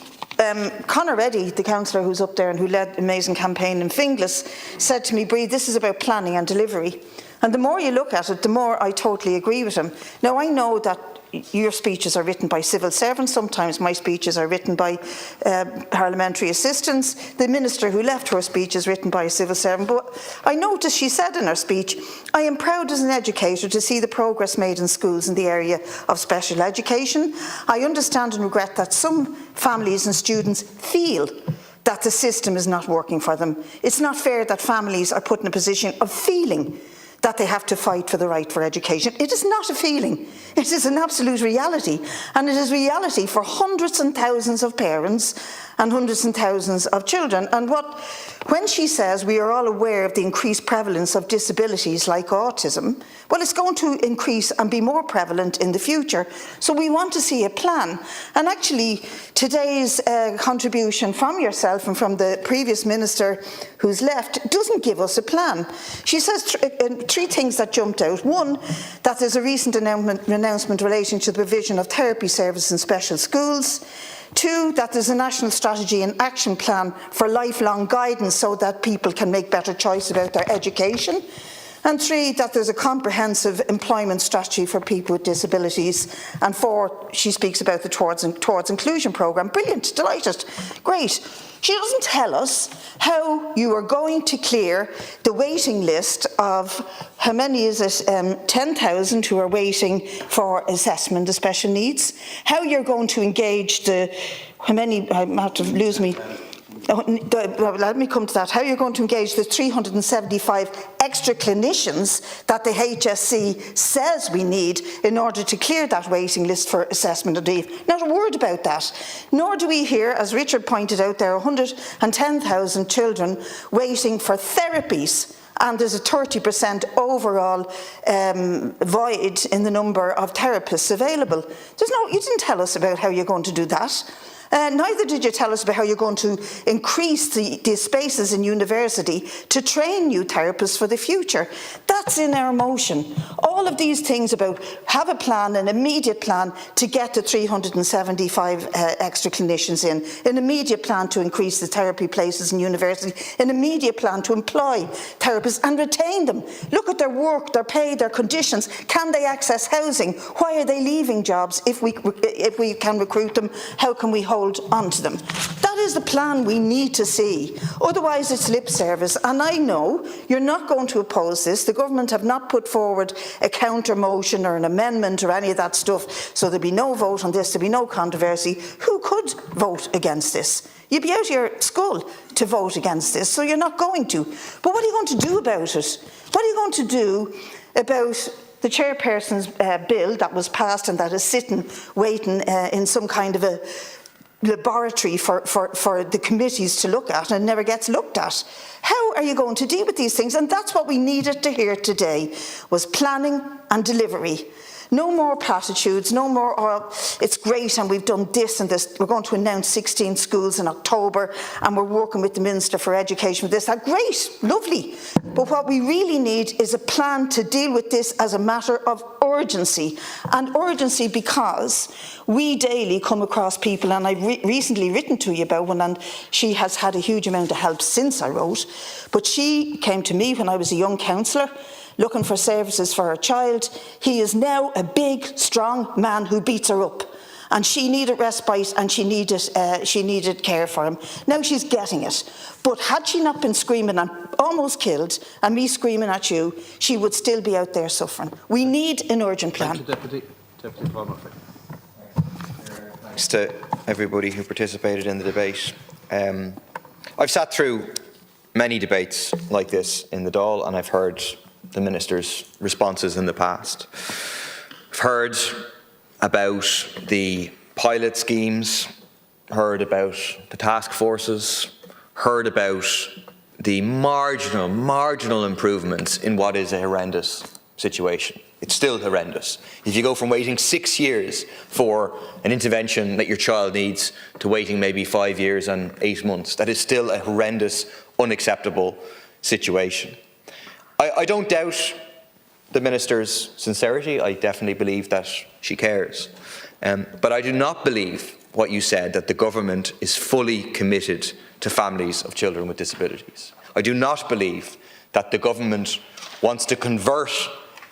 Conor Reddy, the councillor who's up there and who led an amazing campaign in Finglas, said to me, Bree, this is about planning and delivery. And the more you look at it, the more I totally agree with him. Now, I know that your speeches are written by civil servants. Sometimes my speeches are written by parliamentary assistants. The minister who left her speech is written by a civil servant. But I noticed she said in her speech, I am proud as an educator to see the progress made in schools in the area of special education. I understand and regret that some families and students feel that the system is not working for them. It's not fair that families are put in a position of feeling that they have to fight for the right for education. It is not a feeling, it is an absolute reality. And it is reality for hundreds and thousands of parents and hundreds and thousands of children. And when she says we are all aware of the increased prevalence of disabilities like autism, well, it's going to increase and be more prevalent in the future. So we want to see a plan. And actually, today's contribution from yourself and from the previous minister who's left doesn't give us a plan. She says three things that jumped out. One, that there's a recent announcement relating to the provision of therapy services in special schools. Two, that there's a national strategy and action plan for lifelong guidance so that people can make better choice about their education. And three, that there's a comprehensive employment strategy for people with disabilities. And four, she speaks about the Towards Inclusion programme. Brilliant, delighted, great. She doesn't tell us how you are going to clear the waiting list of, how many is it, 10,000 who are waiting for assessment of special needs, how you're going to engage the, how many, I have to lose me, let me come to that, how you're going to engage the 375 extra clinicians that the HSC says we need in order to clear that waiting list for assessment of leave. Not a word about that. Nor do we hear, as Richard pointed out, there are 110,000 children waiting for therapies, and there's a 30% overall void in the number of therapists available. You didn't tell us about how you're going to do that. Neither did you tell us about how you're going to increase the spaces in university to train new therapists for the future. That's in our motion. All of these things about have a plan, an immediate plan to get the 375 extra clinicians in, an immediate plan to increase the therapy places in university, an immediate plan to employ therapists and retain them. Look at their work, their pay, their conditions. Can they access housing? Why are they leaving jobs? If we can recruit them, how can we hold on to them? That is the plan we need to see. Otherwise it's lip service, and I know you're not going to oppose this. The government have not put forward a counter motion or an amendment or any of that stuff, so there'll be no vote on this, there'll be no controversy. Who could vote against this? You'd be out of your skull to vote against this, so you're not going to. But what are you going to do about it? What are you going to do about the chairperson's bill that was passed and that is sitting waiting in some kind of a laboratory for the committees to look at, and it never gets looked at? How are you going to deal with these things? And that's what we needed to hear today, was planning and delivery. No more platitudes, no more, oh, it's great and we've done this and this. We're going to announce 16 schools in October and we're working with the Minister for Education with this. That's great, lovely. But what we really need is a plan to deal with this as a matter of urgency. And urgency because we daily come across people, and I've recently written to you about one, and she has had a huge amount of help since I wrote, but she came to me when I was a young councillor looking for services for her child. He is now a big, strong man who beats her up. And she needed respite and she needed care for him. Now she's getting it. But had she not been screaming and almost killed, and me screaming at you, she would still be out there suffering. We need an urgent plan. Thank you, Deputy Paul Murphy. Thanks to everybody who participated in the debate. I've sat through many debates like this in the Dáil, and I've heard the Minister's responses in the past. I've heard about the pilot schemes, heard about the task forces, heard about the marginal improvements in what is a horrendous situation. It's still horrendous. If you go from waiting 6 years for an intervention that your child needs to waiting maybe 5 years and 8 months, that is still a horrendous, unacceptable situation. I don't doubt the Minister's sincerity. I definitely believe that she cares. But I do not believe what you said, that the government is fully committed to families of children with disabilities. I do not believe that the government wants to convert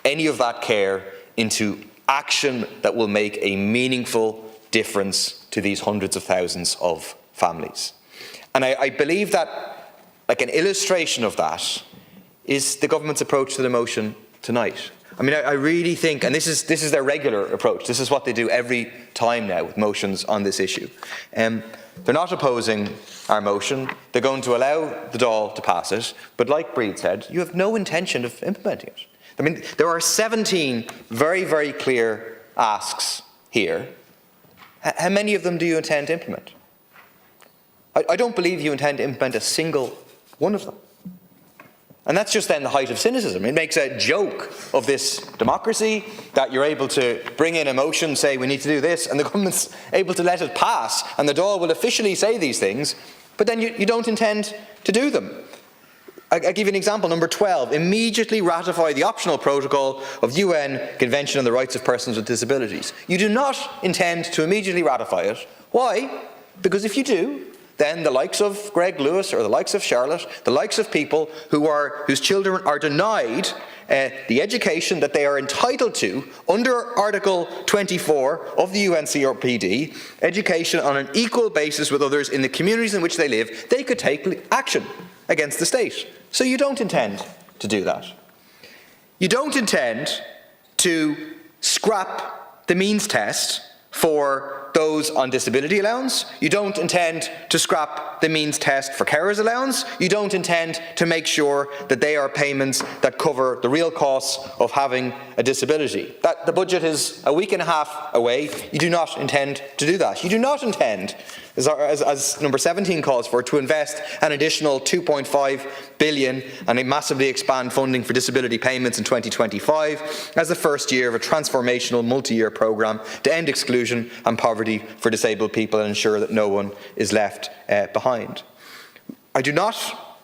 any of that care into action that will make a meaningful difference to these hundreds of thousands of families. And I believe that, like, an illustration of that is the government's approach to the motion tonight. I mean, I really think, and this is their regular approach, this is what they do every time now with motions on this issue. They're not opposing our motion, they're going to allow the Dáil to pass it, but like Breed said, you have no intention of implementing it. I mean, there are 17 very, very clear asks here. How many of them do you intend to implement? I don't believe you intend to implement a single one of them. And that's just then the height of cynicism. It makes a joke of this democracy that you're able to bring in a motion, say we need to do this, and the government's able to let it pass, and the Dáil will officially say these things, but then you don't intend to do them. I'll give you an example. Number 12, immediately ratify the optional protocol of UN Convention on the Rights of Persons with Disabilities. You do not intend to immediately ratify it. Why? Because if you do, then the likes of Greg Lewis or the likes of Charlotte, the likes of people whose children are denied the education that they are entitled to under Article 24 of the UNCRPD, education on an equal basis with others in the communities in which they live, they could take action against the state. So you don't intend to do that. You don't intend to scrap the means test for those on disability allowance. You don't intend to scrap the means test for carers allowance. You don't intend to make sure that they are payments that cover the real costs of having a disability. The budget is a week and a half away. You do not intend to do that. You do not intend, as number 17 calls for, to invest an additional 2.5 billion and massively expand funding for disability payments in 2025 as the first year of a transformational multi-year programme to end exclusion and poverty for disabled people and ensure that no one is left behind. I do not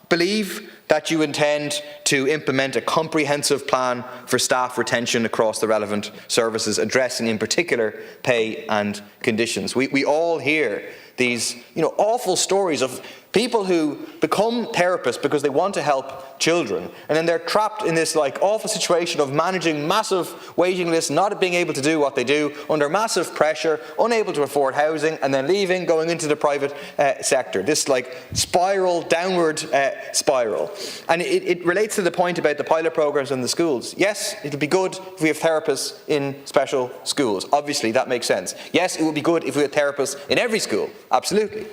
believe that you intend to implement a comprehensive plan for staff retention across the relevant services, addressing in particular pay and conditions. We all hear these awful stories of people who become therapists because they want to help children, and then they're trapped in this awful situation of managing massive waiting lists, not being able to do what they do, under massive pressure, unable to afford housing, and then leaving, going into the private sector. This downward spiral. And it relates to the point about the pilot programs in the schools. Yes, it'll be good if we have therapists in special schools. Obviously, that makes sense. Yes, it would be good if we had therapists in every school. Absolutely.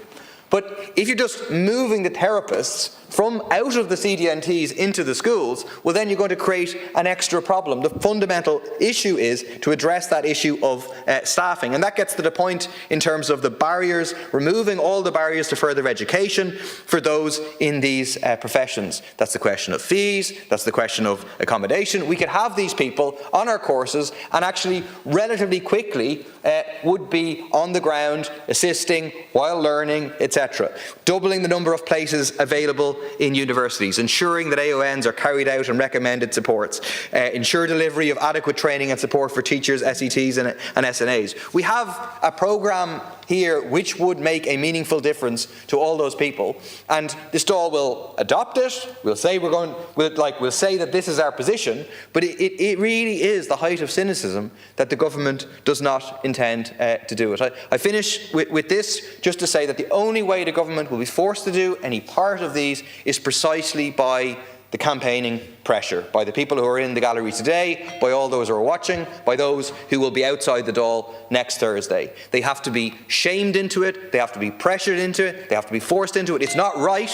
But if you're just moving the therapists from out of the CDNTs into the schools, well then you're going to create an extra problem. The fundamental issue is to address that issue of staffing, and that gets to the point in terms of the barriers, removing all the barriers to further education for those in these professions. That's the question of fees, that's the question of accommodation. We could have these people on our courses and actually relatively quickly would be on the ground assisting while learning, etc. Doubling the number of places available in universities, ensuring that AONs are carried out and recommended supports, ensure delivery of adequate training and support for teachers, SETs and SNAs. We have a programme here which would make a meaningful difference to all those people, and this Dáil will adopt it. We'll say we'll say that this is our position, but it really is the height of cynicism that the government does not intend to do it. I finish with this just to say that the only way the government will be forced to do any part of these is precisely by the campaigning pressure, by the people who are in the gallery today, by all those who are watching, by those who will be outside the Dáil next Thursday. They have to be shamed into it, they have to be pressured into it, they have to be forced into it. It's not right.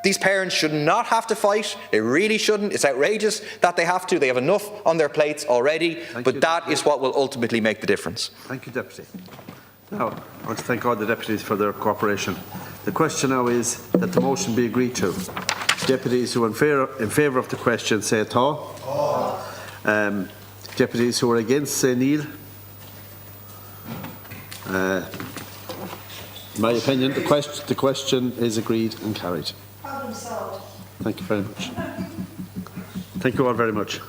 These parents should not have to fight. They really shouldn't. It's outrageous that they have to. They have enough on their plates already, but that is what will ultimately make the difference. Thank you, Deputy. Now, I want to thank all the deputies for their cooperation. The question now is that the motion be agreed to. Deputies who are in favour of the question say tá. Deputies who are against say níl. In my opinion, the question is agreed and carried. Problem solved. Thank you very much. Thank you all very much.